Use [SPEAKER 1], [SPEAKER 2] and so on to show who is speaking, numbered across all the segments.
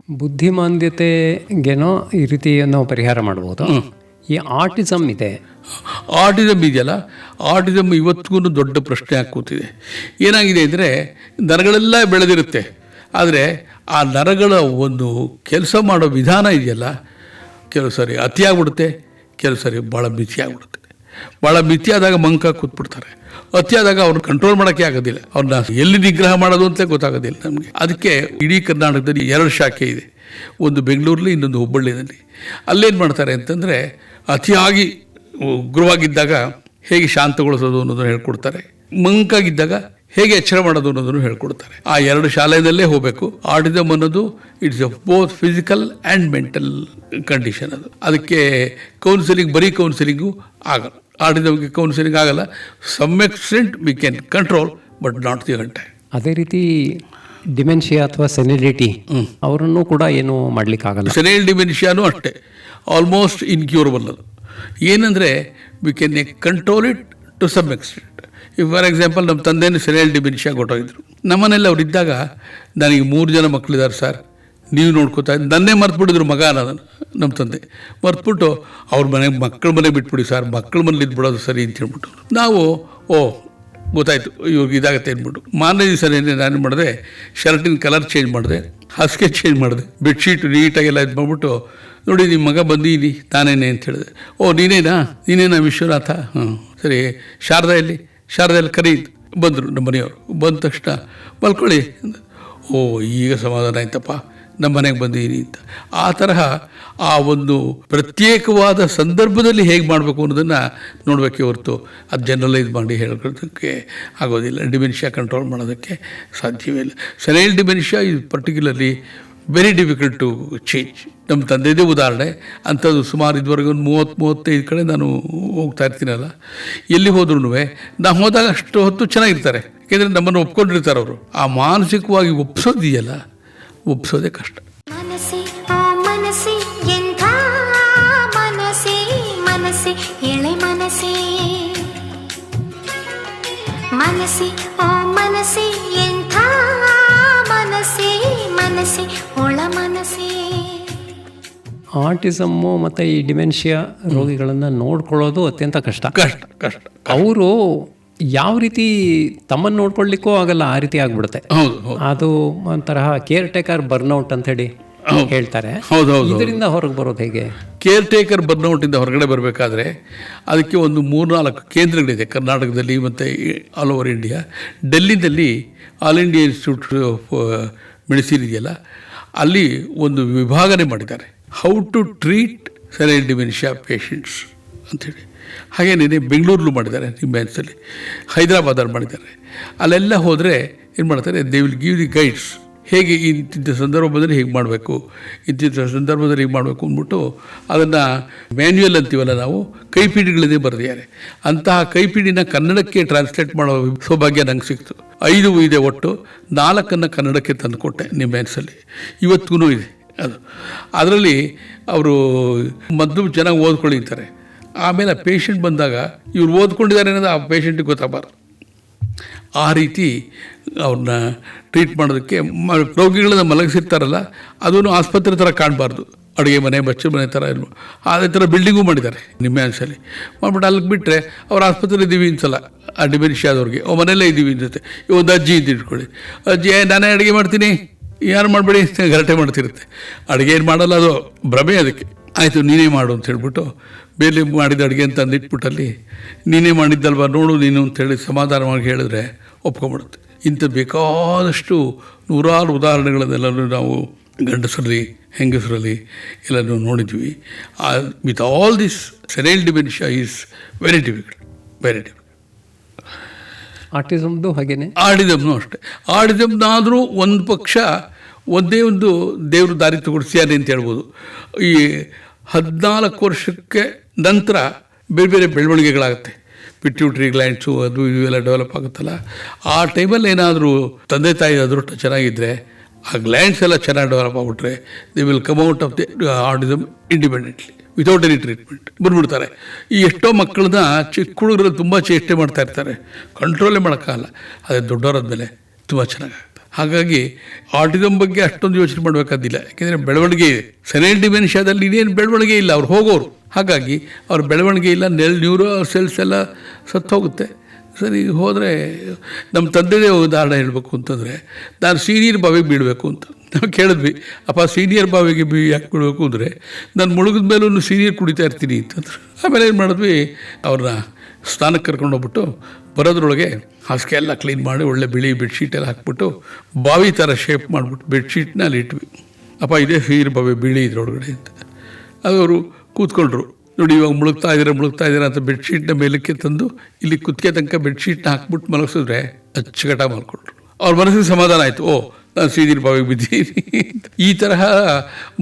[SPEAKER 1] ಬುದ್ಧಿಮಾಂದ್ಯತೆಗೇನೋ ಈ ರೀತಿ ನಾವು ಪರಿಹಾರ ಮಾಡ್ಬೋದು. ಈ ಆಟಿಸಮ್ ಇದೆ,
[SPEAKER 2] ಆಟಿಸಮ್ ಇದೆಯಲ್ಲ, ಆಟಿಸಮ್ ಇವತ್ತಿಗೂ ದೊಡ್ಡ ಪ್ರಶ್ನೆ ಕೂತಿದೆ. ಏನಾಗಿದೆ ಅಂದರೆ ನರಗಳೆಲ್ಲ ಬೆಳೆದಿರುತ್ತೆ, ಆದರೆ ಆ ನರಗಳ ಒಂದು ಕೆಲಸ ಮಾಡೋ ವಿಧಾನ ಇದೆಯಲ್ಲ, ಕೆಲವು ಸರಿ ಅತಿಯಾಗ್ಬಿಡುತ್ತೆ, ಕೆಲವು ಸರಿ ಭಾಳ ಮಿತಿಯಾಗ್ಬಿಡುತ್ತೆ. ಭಾಳ ಮಿತಿಯಾದಾಗ ಮಂಕ ಕೂತ್ಬಿಡ್ತಾರೆ, ಅತಿಯಾದಾಗ ಅವ್ರನ್ನ ಕಂಟ್ರೋಲ್ ಮಾಡೋಕ್ಕೆ ಆಗೋದಿಲ್ಲ, ಅವ್ರನ್ನ ಎಲ್ಲಿ ನಿಗ್ರಹ ಮಾಡೋದು ಅಂತಲೇ ಗೊತ್ತಾಗೋದಿಲ್ಲ ನಮಗೆ. ಅದಕ್ಕೆ ಇಡೀ ಕರ್ನಾಟಕದಲ್ಲಿ 2 ಶಾಖೆ ಇದೆ, ಒಂದು ಬೆಂಗಳೂರಲ್ಲಿ, ಇನ್ನೊಂದು ಹುಬ್ಬಳ್ಳಿಯಲ್ಲಿ. ಅಲ್ಲೇನು ಮಾಡ್ತಾರೆ ಅಂತಂದರೆ ಅತಿಯಾಗಿ ಉಗ್ರವಾಗಿದ್ದಾಗ ಹೇಗೆ ಶಾಂತಗೊಳಿಸೋದು ಅನ್ನೋದನ್ನು ಹೇಳ್ಕೊಡ್ತಾರೆ, ಮಂಕಾಗಿದ್ದಾಗ ಹೇಗೆ ಎಚ್ಚರ ಮಾಡೋದು ಅನ್ನೋದನ್ನು ಹೇಳ್ಕೊಡ್ತಾರೆ. ಆ 2 ಶಾಲೆಯಲ್ಲೇ ಹೋಗಬೇಕು. ಆಟಿಸಮ್ ಅನ್ನೋದು it's a both physical and mental condition. ಅದಕ್ಕೆ ಕೌನ್ಸಿಲಿಂಗ್, ಬರೀ ಕೌನ್ಸಿಲಿಂಗು ಆಗಲ್ಲ. ಆಟಿಸಮ್ಗೆ ಕೌನ್ಸಿಲಿಂಗ್ ಆಗಲ್ಲ. Some extent we can control, but not the entire.
[SPEAKER 1] ಅದೇ ರೀತಿ ಡಿಮೆನ್ಷಿಯಾ ಅಥವಾ ಸೆನಿಲಿಟಿ ಅವರನ್ನು ಕೂಡ ಏನು ಮಾಡಲಿಕ್ಕಾಗಲ್ಲ.
[SPEAKER 2] ಸೆನೈಲ್ ಡಿಮೆನ್ಷಿಯಾನು ಅಷ್ಟೇ, ಆಲ್ಮೋಸ್ಟ್ ಇನ್ಕ್ಯೂರಬಲ್. ಅದು ಏನಂದರೆ we can control it to some extent. For example, ನಮ್ಮ ತಂದೆಯೂ ಸೆನೈಲ್ ಡಿಮೆನ್ಷಿಯಾ ಕೊಟ್ಟೋಗಿದ್ರು. ನಮ್ಮನೆಲ್ಲ ಅವ್ರು ಇದ್ದಾಗ ನನಗೆ 3 ಜನ ಮಕ್ಕಳಿದ್ದಾರೆ ಸರ್, ನೀವು ನೋಡ್ಕೋತಾ ನನ್ನೇ ಮರ್ತ್ಬಿಟ್ಟಿದ್ರು ಮಗ ಅನ್ನೋದನ್ನು. ನಮ್ಮ ತಂದೆ ಮರ್ತ್ಬಿಟ್ಟು ಅವ್ರ ಮನೆಗೆ ಮಕ್ಕಳ ಮನೆಗೆ ಬಿಟ್ಬಿಡಿ ಸರ್, ಮಕ್ಕಳ ಮನೇಲಿ ಇದ್ಬಿಡೋದು ಸರಿ ಅಂತ ಹೇಳ್ಬಿಟ್ಟು ನಾವು ಗೊತ್ತಾಯಿತು ಇವ್ರಿಗೆ ಇದಾಗತ್ತೆ ಅಂದ್ಬಿಟ್ಟು ಮಾರನೇ ದಿವಸ ನಾನು ಮಾಡಿದೆ, ಶರ್ಟಿನ ಕಲರ್ ಚೇಂಜ್ ಮಾಡಿದೆ, ಹಾಸಿಗೆ ಚೇಂಜ್ ಮಾಡಿದೆ, ಬೆಡ್ಶೀಟು ನೀಟಾಗೆಲ್ಲ ಇದು ಮಾಡ್ಬಿಟ್ಟು, ನೋಡಿ ನಿಮ್ಮ ಮಗ ಬಂದೀನಿ ನಾನೇನೆ ಅಂತ ಹೇಳಿದೆ. ನೀನೇನಾ ವಿಶ್ವನಾಥ? ಸರಿ, ಶಾರದಲ್ಲಿ ಕರೀತು. ಬಂದರು ನಮ್ಮ ಮನೆಯವರು. ಬಂದ ತಕ್ಷಣ ಮಲ್ಕೊಳ್ಳಿ. ಈಗ ಸಮಾಧಾನ ಆಯ್ತಪ್ಪ, ನಮ್ಮ ಮನೆಗೆ ಬಂದೀನಿ ಅಂತ. ಆ ತರಹ ಆ ಒಂದು ಪ್ರತ್ಯೇಕವಾದ ಸಂದರ್ಭದಲ್ಲಿ ಹೇಗೆ ಮಾಡಬೇಕು ಅನ್ನೋದನ್ನು ನೋಡಬೇಕೆ ಹೊರತು ಅದು ಜನರಲೈಸ್ ಮಾಡಿ ಹೇಳೋದಕ್ಕೆ ಆಗೋದಿಲ್ಲ. ಡಿಮೆನ್ಷಿಯಾ ಕಂಟ್ರೋಲ್ ಮಾಡೋದಕ್ಕೆ ಸಾಧ್ಯವೇ ಇಲ್ಲ. Senile dementia is particularly very difficult to change. ನಮ್ಮ ತಂದೆದೇ ಉದಾಹರಣೆ ಅಂಥದ್ದು. ಸುಮಾರು ಇದುವರೆಗೂ ಒಂದು 30-35 ಕಡೆ ನಾನು ಹೋಗ್ತಾ ಇರ್ತೀನಲ್ಲ, ಎಲ್ಲಿ ಹೋದ್ರೂ ನಾವು ಹೋದಾಗ ಅಷ್ಟು ಹೊತ್ತು ಚೆನ್ನಾಗಿರ್ತಾರೆ, ಯಾಕೆಂದರೆ ನಮ್ಮನ್ನು ಒಪ್ಕೊಂಡಿರ್ತಾರೆ ಅವರು. ಆ ಮಾನಸಿಕವಾಗಿ ಒಪ್ಸೋದಿದೆಯಲ್ಲ, ಒಪ್ಸೋದೇ ಕಷ್ಟ.
[SPEAKER 1] ಆಟಿಸಮ್ಮು ಮತ್ತು ಈ ಡಿಮೆನ್ಷಿಯಾ ರೋಗಿಗಳನ್ನು ನೋಡ್ಕೊಳ್ಳೋದು ಅತ್ಯಂತ ಕಷ್ಟ. ಅವರು ಯಾವ ರೀತಿ ತಮ್ಮನ್ನು ನೋಡ್ಕೊಳ್ಳಿಕ್ಕೂ ಆಗಲ್ಲ, ಆ ರೀತಿ ಆಗ್ಬಿಡುತ್ತೆ. ಅದು ಒಂಥರಹ ಕೇರ್ ಟೇಕರ್ ಬರ್ನೌಟ್ ಅಂತ ಹೇಳಿ ಹೇಳ್ತಾರೆ. ಇದರಿಂದ ಹೊರಗೆ ಬರೋದು ಹೇಗೆ?
[SPEAKER 2] ಕೇರ್ ಟೇಕರ್ ಬರ್ನೌಟಿಂದ ಹೊರಗಡೆ ಬರಬೇಕಾದ್ರೆ ಅದಕ್ಕೆ ಒಂದು 3-4 ಕೇಂದ್ರಗಳಿದೆ ಕರ್ನಾಟಕದಲ್ಲಿ ಮತ್ತು ಆಲ್ ಓವರ್ ಇಂಡಿಯಾ. ಡೆಲ್ಲಿನಲ್ಲಿ All India Institute of Medicine ಇದೆಯಲ್ಲ, ಅಲ್ಲಿ ಒಂದು ವಿಭಾಗನೆ ಮಾಡಿದ್ದಾರೆ, how to treat senile dementia patients ಅಂಥೇಳಿ. ಹಾಗೇನೇ ಬೆಂಗಳೂರಲ್ಲೂ ಮಾಡಿದ್ದಾರೆ, ನಿಮ್ಮೆನ್ಸಲ್ಲಿ ಹೈದರಾಬಾದಲ್ಲಿ ಮಾಡಿದ್ದಾರೆ. ಅಲ್ಲೆಲ್ಲ ಹೋದರೆ ಏನು ಮಾಡ್ತಾರೆ, they will give the guides, ಹೇಗೆ ಇಂತಿಂಥ ಸಂದರ್ಭದಲ್ಲಿ ಹೀಗೆ ಮಾಡಬೇಕು, ಇಂತಿಂಥ ಸಂದರ್ಭದಲ್ಲಿ ಹೀಗೆ ಮಾಡಬೇಕು ಅಂದ್ಬಿಟ್ಟು ಅದನ್ನು ಮ್ಯಾನ್ಯುಯಲ್ ಅಂತೀವಲ್ಲ ನಾವು, ಕೈಪಿಡಿಗಳನ್ನೇ ಬರೆದಿದ್ದಾರೆ. ಅಂತಹ ಕೈಪಿಡಿನ ಕನ್ನಡಕ್ಕೆ ಟ್ರಾನ್ಸ್ಲೇಟ್ ಮಾಡೋ ಸೌಭಾಗ್ಯ ನಂಗೆ ಸಿಕ್ತು. 5 ಇದೆ ಒಟ್ಟು, 4 ಕನ್ನಡಕ್ಕೆ ತಂದು ಕೊಟ್ಟೆ ನಿಮ್ಮೆನ್ಸಲ್ಲಿ. ಇವತ್ತಿಗೂ ಇದೆ ಅದು. ಅದರಲ್ಲಿ ಅವರು ಮೊದಲು ಚೆನ್ನಾಗಿ ಓದ್ಕೊಳ್ಳಿರ್ತಾರೆ, ಆಮೇಲೆ ಆ ಪೇಷಂಟ್ ಬಂದಾಗ ಇವ್ರು ಓದ್ಕೊಂಡಿದ್ದಾರೆ ಅನ್ನೋದು ಆ ಪೇಷಂಟಿಗೆ ಗೊತ್ತಾಗಬಾರ್ದು. ಆ ರೀತಿ ಅವ್ರನ್ನ ಟ್ರೀಟ್ ಮಾಡೋದಕ್ಕೆ ರೋಗಿಗಳನ್ನ ಮಲಗಿಸಿರ್ತಾರಲ್ಲ, ಅದನ್ನು ಆಸ್ಪತ್ರೆ ಥರ ಕಾಣಬಾರ್ದು, ಅಡುಗೆ ಮನೆ, ಬಚ್ಚಲ ಮನೆ ಥರ ಇರ್ಬೋದು. ಅದೇ ಥರ ಬಿಲ್ಡಿಂಗು ಮಾಡಿದ್ದಾರೆ ನಿಮ್ಮ ಆನ್ಸಲ್ಲಿ. ಮಾಡ್ಬಿಟ್ಟು ಅಲ್ಲಿಗೆ ಬಿಟ್ಟರೆ ಅವ್ರು ಆಸ್ಪತ್ರೆ ಇದ್ದೀವಿ ಅನ್ಸಲ್ಲ, ಆ ಡಿಮೆನ್ಷಿಯಾ ಆದವ್ರಿಗೆ ಮನೆಯಲ್ಲೇ ಇದ್ದೀವಿ ಅನ್ಸುತ್ತೆ. ಒಂದು ಅಜ್ಜಿ ಅಂತ ಇಟ್ಕೊಳ್ಳಿ, ಅಜ್ಜಿ ನಾನೇ ಅಡುಗೆ ಮಾಡ್ತೀನಿ, ಯಾರು ಮಾಡಬೇಡಿ ಗಲಾಟೆ ಮಾಡ್ತಿರುತ್ತೆ. ಅಡುಗೆ ಏನು ಮಾಡಲ್ಲ, ಅದು ಭ್ರಮೆ. ಅದಕ್ಕೆ ಆಯಿತು ನೀನೇ ಮಾಡು ಅಂತ ಹೇಳ್ಬಿಟ್ಟು ಬೇರೆ ಮಾಡಿದ ಅಡುಗೆ ಅಂತ ಅಂದಿಟ್ಬಿಟ್ಟಲ್ಲಿ ನೀನೇ ಮಾಡಿದ್ದಲ್ವ ನೋಡು ನೀನು ಅಂತೇಳಿ ಸಮಾಧಾನವಾಗಿ ಹೇಳಿದ್ರೆ ಒಪ್ಕೊಂಬಿಡುತ್ತೆ. ಇಂಥ ಬೇಕಾದಷ್ಟು 100 ಉದಾಹರಣೆಗಳನ್ನೆಲ್ಲರೂ ನಾವು ಗಂಡಸರಲ್ಲಿ ಹೆಂಗಸರಲ್ಲಿ ಎಲ್ಲನೂ ನೋಡಿದ್ವಿ. With all this senile dementia is very difficult, very difficult.
[SPEAKER 1] ಆಟಿಸಮ್ದು ಹಾಗೇನೆ,
[SPEAKER 2] ಆಟಿಸಮ್ನು ಅಷ್ಟೇ. ಆಟಿಸಮ್ನಾದರೂ ಒಂದು ಪಕ್ಷ ಒಂದೇ ಒಂದು ದೇವರು ದಾರಿ ತಗೊಳಿಸ್ಯಾನೆ ಅಂತ ಹೇಳ್ಬೋದು. ಈ 14 ವರ್ಷಕ್ಕೆ ನಂತರ ಬೇರೆ ಬೇರೆ ಬೆಳವಣಿಗೆಗಳಾಗುತ್ತೆ. ಪಿಟ್ಯೂಟ್ರಿ ಗ್ಲ್ಯಾಂಡ್ಸು ಅದು ಇವೆಲ್ಲ ಡೆವಲಪ್ ಆಗುತ್ತಲ್ಲ, ಆ ಟೈಮಲ್ಲಿ ಏನಾದರೂ ತಂದೆ ತಾಯಿ ಅದೃಷ್ಟ ಚೆನ್ನಾಗಿದ್ದರೆ, ಆ ಗ್ಲ್ಯಾಂಡ್ಸ್ ಎಲ್ಲ ಚೆನ್ನಾಗಿ ಡೆವಲಪ್ ಆಗಿಬಿಟ್ರೆ, they will come out of the autism independently without any treatment ಬಂದ್ಬಿಡ್ತಾರೆ. ಈ ಎಷ್ಟೋ ಮಕ್ಕಳನ್ನ ಚಿಕ್ಕ ಹುಡುಗರಲ್ಲಿ ತುಂಬ ಚೇಷ್ಟೆ ಮಾಡ್ತಾ ಇರ್ತಾರೆ, ಕಂಟ್ರೋಲೇ ಮಾಡೋಕ್ಕಾಗಲ್ಲ. ಅದೇ ದೊಡ್ಡವರಾದ್ಮೇಲೆ ತುಂಬ ಚೆನ್ನಾಗಾಗುತ್ತೆ. ಹಾಗಾಗಿ ಆಟಿಸಮ್ ಬಗ್ಗೆ ಅಷ್ಟೊಂದು ಯೋಚನೆ ಮಾಡಬೇಕಾದಿಲ್ಲ. ಯಾಕೆಂದರೆ ಬೆಳವಣಿಗೆ ಇದೆ. ಸೆನೆಲ್ ಡಿಮೆನ್ಷಿಯಾದಲ್ಲಿ ಇನ್ನೇನು ಬೆಳವಣಿಗೆ ಇಲ್ಲ, ಅವ್ರು ಹೋಗೋರು. ಹಾಗಾಗಿ ಅವ್ರ ಬೆಳವಣಿಗೆ ಇಲ್ಲ, ನ್ಯೂರೋ ಸೆಲ್ಸ್ ಎಲ್ಲ ಸತ್ತು ಹೋಗುತ್ತೆ. ಸರಿ ಹೋದರೆ ನಮ್ಮ ತಂದೆದೇ ಉದಾಹರಣೆ ಹೇಳಬೇಕು ಅಂತಂದರೆ, ನಾನು ಸೀನಿಯರ್ ಬಾವಿಗೆ ಬೀಳಬೇಕು ಅಂತ ನಾವು ಕೇಳಿದ್ವಿ. ಅಪ್ಪ ಸೀನಿಯರ್ ಬಾವಿಗೆ ಯಾಕೆ ಬೀಳಬೇಕು ಅಂದರೆ, ನಾನು ಮುಳುಗಿದ ಮೇಲೂ ಸೀನಿಯರ್ ಕುಡಿತಾ ಇರ್ತೀನಿ ಅಂತಂದ್ರು. ಆಮೇಲೆ ಏನು ಮಾಡಿದ್ವಿ, ಅವ್ರನ್ನ ಸ್ನಾನಕ್ಕೆ ಕರ್ಕೊಂಡೋಗ್ಬಿಟ್ಟು ಬರೋದ್ರೊಳಗೆ ಹಾಸಿಗೆ ಎಲ್ಲ ಕ್ಲೀನ್ ಮಾಡಿ ಒಳ್ಳೆ ಬಿಳಿ ಬೆಡ್ಶೀಟೆಲ್ಲ ಹಾಕ್ಬಿಟ್ಟು ಬಾವಿ ಥರ ಶೇಪ್ ಮಾಡಿಬಿಟ್ಟು ಬೆಡ್ಶೀಟ್ನ ಅಲ್ಲಿ ಇಟ್ವಿ. ಅಪ್ಪ ಇದೇ ಸೀನಿಯರ್ ಬಾವಿ ಬೀಳಿ ಇದ್ರೊಳಗಡೆ ಅಂತ. ಅವರು ಕೂತ್ಕೊಂಡ್ರು. ನೋಡಿ ಇವಾಗ ಮುಳುಗ್ತಾ ಇದ್ದೀರಾ ಅಂತ ಬೆಡ್ಶೀಟ್ನ ಮೇಲಕ್ಕೆ ತಂದು ಇಲ್ಲಿ ಕುತ್ತಿಗೆ ತನಕ ಬೆಡ್ಶೀಟ್ನ ಹಾಕ್ಬಿಟ್ಟು ಮಲಗಿಸಿದ್ರೆ ಅಚ್ಚುಕಟ್ಟ ಮಲ್ಕೊಂಡ್ರು. ಅವ್ರ ಮನಸ್ಸಿಗೆ ಸಮಾಧಾನ ಆಯಿತು, ಓ ನಾನು ಸೀದಿನ ಬಾವಿಗೆ ಬಿದ್ದೀನಿ. ಈ ತರಹ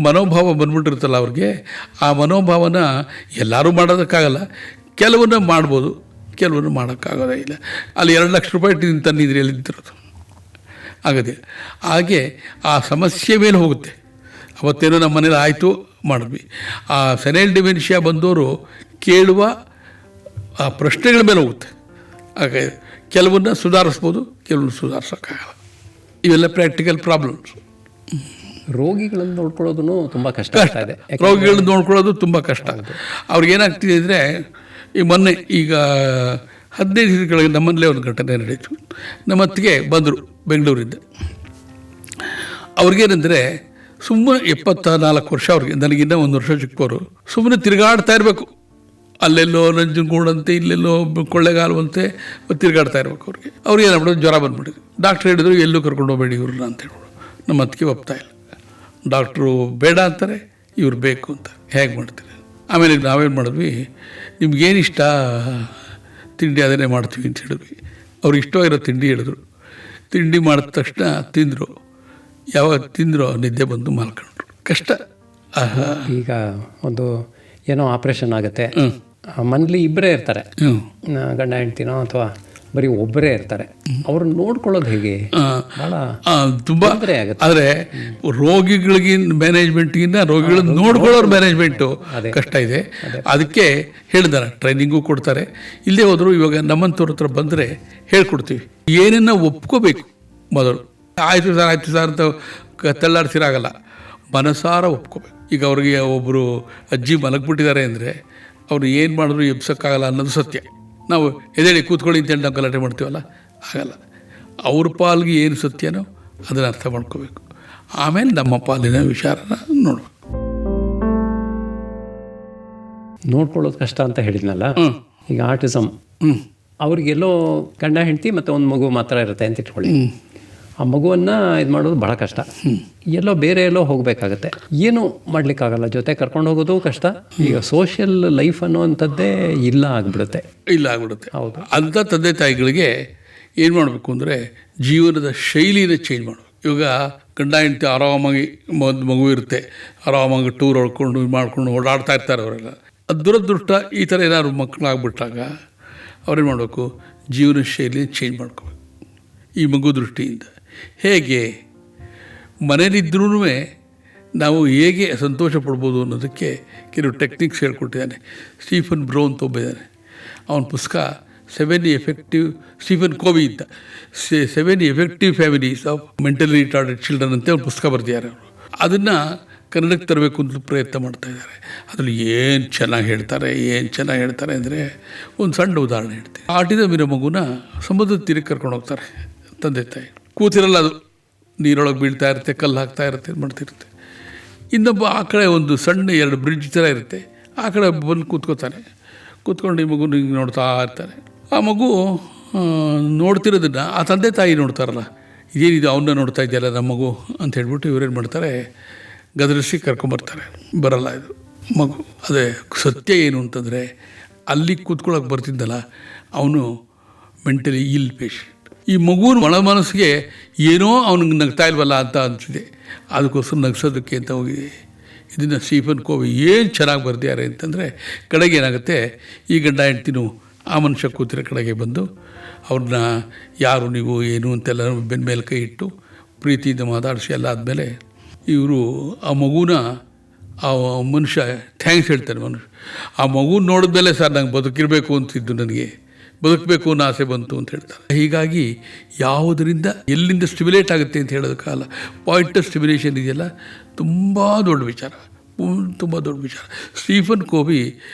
[SPEAKER 2] ಮನೋಭಾವ ಬಂದ್ಬಿಟ್ಟಿರುತ್ತಲ್ಲ ಅವ್ರಿಗೆ. ಆ ಮನೋಭಾವನ ಎಲ್ಲರೂ ಮಾಡೋದಕ್ಕಾಗಲ್ಲ, ಕೆಲವನ್ನ ಮಾಡ್ಬೋದು, ಕೆಲವನ್ನ ಮಾಡೋಕ್ಕಾಗೋದೇ ಇಲ್ಲ. ಅಲ್ಲಿ 2 ಲಕ್ಷ ರೂಪಾಯಿ ತಂದಿದ್ರಿ ಅಲ್ಲಿ ನಿಂತಿರೋದು ಆಗೋದಿಲ್ಲ. ಹಾಗೆ ಆ ಸಮಸ್ಯೆ ಮೇಲೆ ಹೋಗುತ್ತೆ. ಅವತ್ತೇನೋ ನಮ್ಮ ಮನೇಲಿ ಆಯಿತು ಮಾಡಿದ್ವಿ. ಆ ಸೆನೆಲ್ ಡಿಮೆನ್ಷಿಯಾ ಬಂದವರು ಕೇಳುವ ಆ ಪ್ರಶ್ನೆಗಳ ಮೇಲೆ ಹೋಗುತ್ತೆ. ಹಾಗೆ ಕೆಲವನ್ನ ಸುಧಾರಿಸ್ಬೋದು, ಕೆಲವನ್ನ ಸುಧಾರಿಸೋಕ್ಕಾಗಲ್ಲ. ಇವೆಲ್ಲ ಪ್ರಾಕ್ಟಿಕಲ್ ಪ್ರಾಬ್ಲಮ್ಸ್.
[SPEAKER 1] ರೋಗಿಗಳನ್ನು ನೋಡ್ಕೊಳ್ಳೋದು ತುಂಬ ಕಷ್ಟ ಆಗ್ತಾಯಿದೆ.
[SPEAKER 2] ರೋಗಿಗಳನ್ನ ನೋಡ್ಕೊಳ್ಳೋದು ತುಂಬ ಕಷ್ಟ. ಅವ್ರಿಗೇನಾಗ್ತಿದೆ ಅಂದರೆ, ಈ ಮೊನ್ನೆ ಈಗ 15 ದಿನದ ಕೆಳಗೆ ನಮ್ಮಲ್ಲೇ ಒಂದು ಘಟನೆ ನಡೀತು. ನಮ್ಮ ಅತ್ತಿಗೆ ಬಂದರು ಬೆಂಗಳೂರಿಂದ. ಅವ್ರಿಗೇನೆಂದರೆ, ಸುಮ್ಮನೆ 74 ವರ್ಷ ಅವ್ರಿಗೆ, ನನಗಿನ್ನ 1 ವರ್ಷ ಚಿಕ್ಕವರು. ಸುಮ್ಮನೆ ತಿರುಗಾಡ್ತಾ ಇರಬೇಕು, ಅಲ್ಲೆಲ್ಲೋ ನಂಜನಗೂಡಂತೆ, ಇಲ್ಲೆಲ್ಲೋ ಕೊಳ್ಳೆಗಾಲವಂತೆ ತಿರುಗಾಡ್ತಾ ಇರ್ಬೇಕು ಅವ್ರಿಗೆ. ಅವ್ರಿಗೆ ಏನಾಗ್ಬಿಡೋದು, ಜ್ವರ ಬಂದ್ಬಿಟ್ಟಿದೆ. ಡಾಕ್ಟ್ರ್ ಹೇಳಿದ್ರು ಎಲ್ಲೂ ಕರ್ಕೊಂಡು ಹೋಗಬೇಡಿ ಇವ್ರನ್ನ ಅಂತ ಹೇಳ್ಬಿಡು. ನಮ್ಮ ಅತ್ತಿಗೆ ಒಪ್ತಾ ಇಲ್ಲ. ಡಾಕ್ಟ್ರು ಬೇಡ ಅಂತಾರೆ, ಇವ್ರು ಬೇಕು ಅಂತ. ಹೇಗೆ ಮಾಡ್ತಾರೆ? ಆಮೇಲೆ ನಾವೇನು ಮಾಡಿದ್ವಿ, ನಿಮ್ಗೇನು ಇಷ್ಟ ತಿಂಡಿ ಅದನ್ನೇ ಮಾಡ್ತೀವಿ ಅಂತ ಹೇಳಿದ್ವಿ. ಅವ್ರಿಗೆ ಇಷ್ಟವಾಗಿರೋ ತಿಂಡಿ ಹೇಳಿದ್ರು. ತಿಂಡಿ ಮಾಡಿದ ತಕ್ಷಣ ತಿಂದರು. ಯಾವಾಗ ತಿಂದರೂ ನಿದ್ದೆ ಬಂದು ಮಲ್ಕೊಂಡ್ರು. ಕಷ್ಟ.
[SPEAKER 1] ಈಗ ಒಂದು ಏನೋ ಆಪ್ರೇಷನ್ ಆಗುತ್ತೆ, ಮನೇಲಿ ಇಬ್ಬರೇ ಇರ್ತಾರೆ, ಗಂಡ ಹೆಂಡ್ತಿನೋ ಅಥವಾ ಬರೀ ಒಬ್ಬರೇ ಇರ್ತಾರೆ. ಅವ್ರನ್ನ ನೋಡ್ಕೊಳ್ಳೋದು ಹೇಗೆ? ಭಾಳ
[SPEAKER 2] ತುಂಬ ಆಗುತ್ತೆ. ಆದರೆ ರೋಗಿಗಳಿಗೆ ಮ್ಯಾನೇಜ್ಮೆಂಟ್ಗಿಂತ ರೋಗಿಗಳನ್ನ ನೋಡ್ಕೊಳ್ಳೋರು ಮ್ಯಾನೇಜ್ಮೆಂಟು ಕಷ್ಟ ಇದೆ. ಅದಕ್ಕೆ ಹೇಳಿದಾರೆ, ಟ್ರೈನಿಂಗು ಕೊಡ್ತಾರೆ. ಇಲ್ಲೇ ಹೋದ್ರು ಇವಾಗ ನಮ್ಮಂಥವ್ರ ಹತ್ರ ಬಂದರೆ ಹೇಳ್ಕೊಡ್ತೀವಿ. ಏನನ್ನ ಒಪ್ಕೋಬೇಕು ಮೊದಲು. ಆಯಿತು ಸರ್ ಅಂತ ತಳ್ಳಾಡ್ಸಿರಾಗಲ್ಲ, ಮನಸಾರ ಒಪ್ಕೋಬೇಕು. ಈಗ ಅವ್ರಿಗೆ ಒಬ್ಬರು ಅಜ್ಜಿ ಮಲಗಿಬಿಟ್ಟಿದ್ದಾರೆ ಅಂದರೆ ಅವ್ರು ಏನು ಮಾಡಿದ್ರು ಎಬ್ಸೋಕ್ಕಾಗಲ್ಲ ಅನ್ನೋದು ಸತ್ಯ. ನಾವು ಎದೇಳಿ ಕೂತ್ಕೊಳ್ಳಿ ಅಂತೇಳಿ ನಾವು ಗಲಾಟೆ ಮಾಡ್ತೀವಲ್ಲ, ಆಗಲ್ಲ. ಅವ್ರ ಪಾಲ್ಗೆ ಏನು ಸತ್ಯನೋ ಅದನ್ನು ಅರ್ಥ ಮಾಡ್ಕೋಬೇಕು. ಆಮೇಲೆ ನಮ್ಮ ಪಾಲಿನ ವಿಚಾರನ ನೋಡಬೇಕು.
[SPEAKER 1] ನೋಡ್ಕೊಳ್ಳೋದು ಕಷ್ಟ ಅಂತ ಹೇಳಿದ್ನಲ್ಲ, ಈಗ ಆಟಿಸಮ್ ಅವ್ರಿಗೆಲ್ಲೋ ಗಂಡ ಹೆಂಡತಿ ಮತ್ತು ಒಂದು ಮಗು ಮಾತ್ರ ಇರುತ್ತೆ ಅಂತ ಇಟ್ಕೊಳ್ಳಿ. ಆ ಮಗುವನ್ನು ಇದು ಮಾಡೋದು ಭಾಳ ಕಷ್ಟ. ಎಲ್ಲೋ ಬೇರೆ ಎಲ್ಲೋ ಹೋಗಬೇಕಾಗತ್ತೆ, ಏನೂ ಮಾಡಲಿಕ್ಕಾಗಲ್ಲ. ಜೊತೆ ಕರ್ಕೊಂಡು ಹೋಗೋದು ಕಷ್ಟ. ಈಗ ಸೋಷಿಯಲ್ ಲೈಫ್ ಅನ್ನುವಂಥದ್ದೇ ಇಲ್ಲ ಆಗ್ಬಿಡುತ್ತೆ.
[SPEAKER 2] ಹೌದು. ಅಂಥ ತಂದೆ ತಾಯಿಗಳಿಗೆ ಏನು ಮಾಡಬೇಕು ಅಂದರೆ, ಜೀವನದ ಶೈಲಿನ ಚೇಂಜ್ ಮಾಡಬೇಕು. ಇವಾಗ ಗಂಡ ಹೆಂಡತಿ ಆರಾಮಾಗಿ ಮಗು ಇರುತ್ತೆ, ಆರಾಮಾಗಿ ಟೂರ್ ಹೊಡ್ಕೊಂಡು ಮಾಡ್ಕೊಂಡು ಓಡಾಡ್ತಾ ಇರ್ತಾರೆ ಅವರೆಲ್ಲ. ಅದು ದುರದೃಷ್ಟ. ಈ ಥರ ಏನಾದ್ರು ಮಕ್ಕಳಾಗ್ಬಿಟ್ಟಾಗ ಅವ್ರೇನು ಮಾಡಬೇಕು, ಜೀವನ ಶೈಲಿನ ಚೇಂಜ್ ಮಾಡ್ಕೋಬೇಕು. ಈ ಮಗು ದೃಷ್ಟಿಯಿಂದ ಹೇಗೆ ಮನೇಲಿದ್ರೂ ನಾವು ಹೇಗೆ ಸಂತೋಷ ಪಡ್ಬೋದು ಅನ್ನೋದಕ್ಕೆ ಕೆಲವು ಟೆಕ್ನಿಕ್ಸ್ ಹೇಳ್ಕೊಟ್ಟಿದ್ದಾನೆ ಸ್ಟೀಫನ್ ಬ್ರೋ ಅಂತ ಒಬ್ಬಿದ್ದಾನೆ. ಅವನ ಪುಸ್ತಕ ಸ್ಟೀಫನ್ ಕೋವಿ ಅಂತ 7 effective families of mentally retarded children ಅಂತ ಒಂದು ಪುಸ್ತಕ ಬರ್ತಿದ್ದಾರೆ ಅವರು. ಅದನ್ನು ಕನ್ನಡಕ್ಕೆ ತರಬೇಕು ಅಂತ ಪ್ರಯತ್ನ ಮಾಡ್ತಾಯಿದ್ದಾರೆ. ಅದರಲ್ಲಿ ಏನು ಚೆನ್ನಾಗಿ ಹೇಳ್ತಾರೆ ಅಂದರೆ, ಒಂದು ಸಣ್ಣ ಉದಾಹರಣೆ ಹೇಳ್ತೀನಿ. ಆಟಿಸಮ್ ಇರೋ ಮಗುನ ಸಮುದ್ರದ ತೀರಕ್ಕೆ ಕರ್ಕೊಂಡು ಹೋಗ್ತಾರೆ ತಂದೆ ತಾಯಿ. ಕೂತಿರಲ್ಲ, ಅದು ನೀರೊಳಗೆ ಬೀಳ್ತಾ ಇರುತ್ತೆ, ಕಲ್ಲು ಹಾಕ್ತಾ ಇರುತ್ತೆ, ಮಾಡ್ತಿರುತ್ತೆ. ಇನ್ನೊಬ್ಬ ಆ ಕಡೆ ಒಂದು ಸಣ್ಣ 2 ಬ್ರಿಡ್ಜ್ ಥರ ಇರುತ್ತೆ, ಆ ಕಡೆ ಬಂದು ಕೂತ್ಕೊಂಡು ಈ ಮಗು ಹಿಂಗೆ ನೋಡ್ತಾ ಇರ್ತಾರೆ. ಆ ಮಗು ನೋಡ್ತಿರೋದನ್ನು ಆ ತಂದೆ ತಾಯಿ ನೋಡ್ತಾರಲ್ಲ, ಇದೇನಿದು ಅವನ್ನ ನೋಡ್ತಾ ಇದೆಯಲ್ಲ ನಮ್ಮ ಮಗು ಅಂತ ಹೇಳ್ಬಿಟ್ಟು ಇವರೇನು ಮಾಡ್ತಾರೆ, ಗದರಿಸಿ ಕರ್ಕೊಂಬರ್ತಾರೆ. ಬರಲ್ಲ ಇದು ಮಗು. ಅದೇ ಸತ್ಯ ಏನು ಅಂತಂದರೆ, ಅಲ್ಲಿ ಕೂತ್ಕೊಳ್ಳೋಕೆ ಬರ್ತಿದ್ದಲ್ಲ ಅವನು ಮೆಂಟಲಿ ಇಲ್ ಪೇಷಂಟ್. ಈ ಮಗುವಿನ ಒಳ ಮನಸ್ಸಿಗೆ ಏನೋ ಅವನಿಗೆ ನಗ್ತಾ ಇಲ್ವಲ್ಲ ಅಂತ ಅನಿಸಿದೆ, ಅದಕ್ಕೋಸ್ಕರ ನಗ್ಸೋದಕ್ಕೆ ಅಂತ ಹೋಗಿದೆ. ಇದನ್ನು ಸ್ಟೀಫನ್ ಕೋವಿ ಏನು ಚೆನ್ನಾಗಿ ಬರ್ದಿದ್ದಾರೆ ಅಂತಂದರೆ, ಕಡೆಗೆ ಏನಾಗುತ್ತೆ, ಈ ಗಂಡ ಹೆಂಡ್ತಿನೂ ಆ ಮನುಷ್ಯ ಕೂತಿರೋ ಕಡೆಗೆ ಬಂದು ಅವ್ರನ್ನ ಯಾರು ನೀವು ಏನು ಅಂತೆಲ್ಲ ಬೆನ್ನ ಮೇಲೆ ಕೈ ಇಟ್ಟು ಪ್ರೀತಿಯಿಂದ ಮಾತಾಡಿಸಿ ಎಲ್ಲ ಆದಮೇಲೆ ಇವರು ಆ ಮಗುನ ಆ ಮನುಷ್ಯ ಥ್ಯಾಂಕ್ಸ್ ಹೇಳ್ತಾನೆ. ಆ ಮಗು ನೋಡಿದ್ಮೇಲೆ ಸರ್ ನಂಗೆ ಬದುಕಿರಬೇಕು ಅಂತಿದ್ದು, ನನಗೆ ಬದುಕಬೇಕು ಅನ್ನೋ ಆಸೆ ಬಂತು ಅಂತ ಹೇಳ್ತಾರೆ. ಹೀಗಾಗಿ ಯಾವುದರಿಂದ ಎಲ್ಲಿಂದ ಸ್ಟಿಮ್ಯುಲೇಟ್ ಆಗುತ್ತೆ ಅಂತ ಹೇಳೋದಕ್ಕಲ್ಲ, ಪಾಯಿಂಟ್ ಆಫ್ ಸ್ಟಿಮ್ಯುಲೇಷನ್ ಇದೆಯಲ್ಲ ತುಂಬ ದೊಡ್ಡ ವಿಚಾರ, ತುಂಬ ದೊಡ್ಡ ವಿಚಾರ. Stephen Covey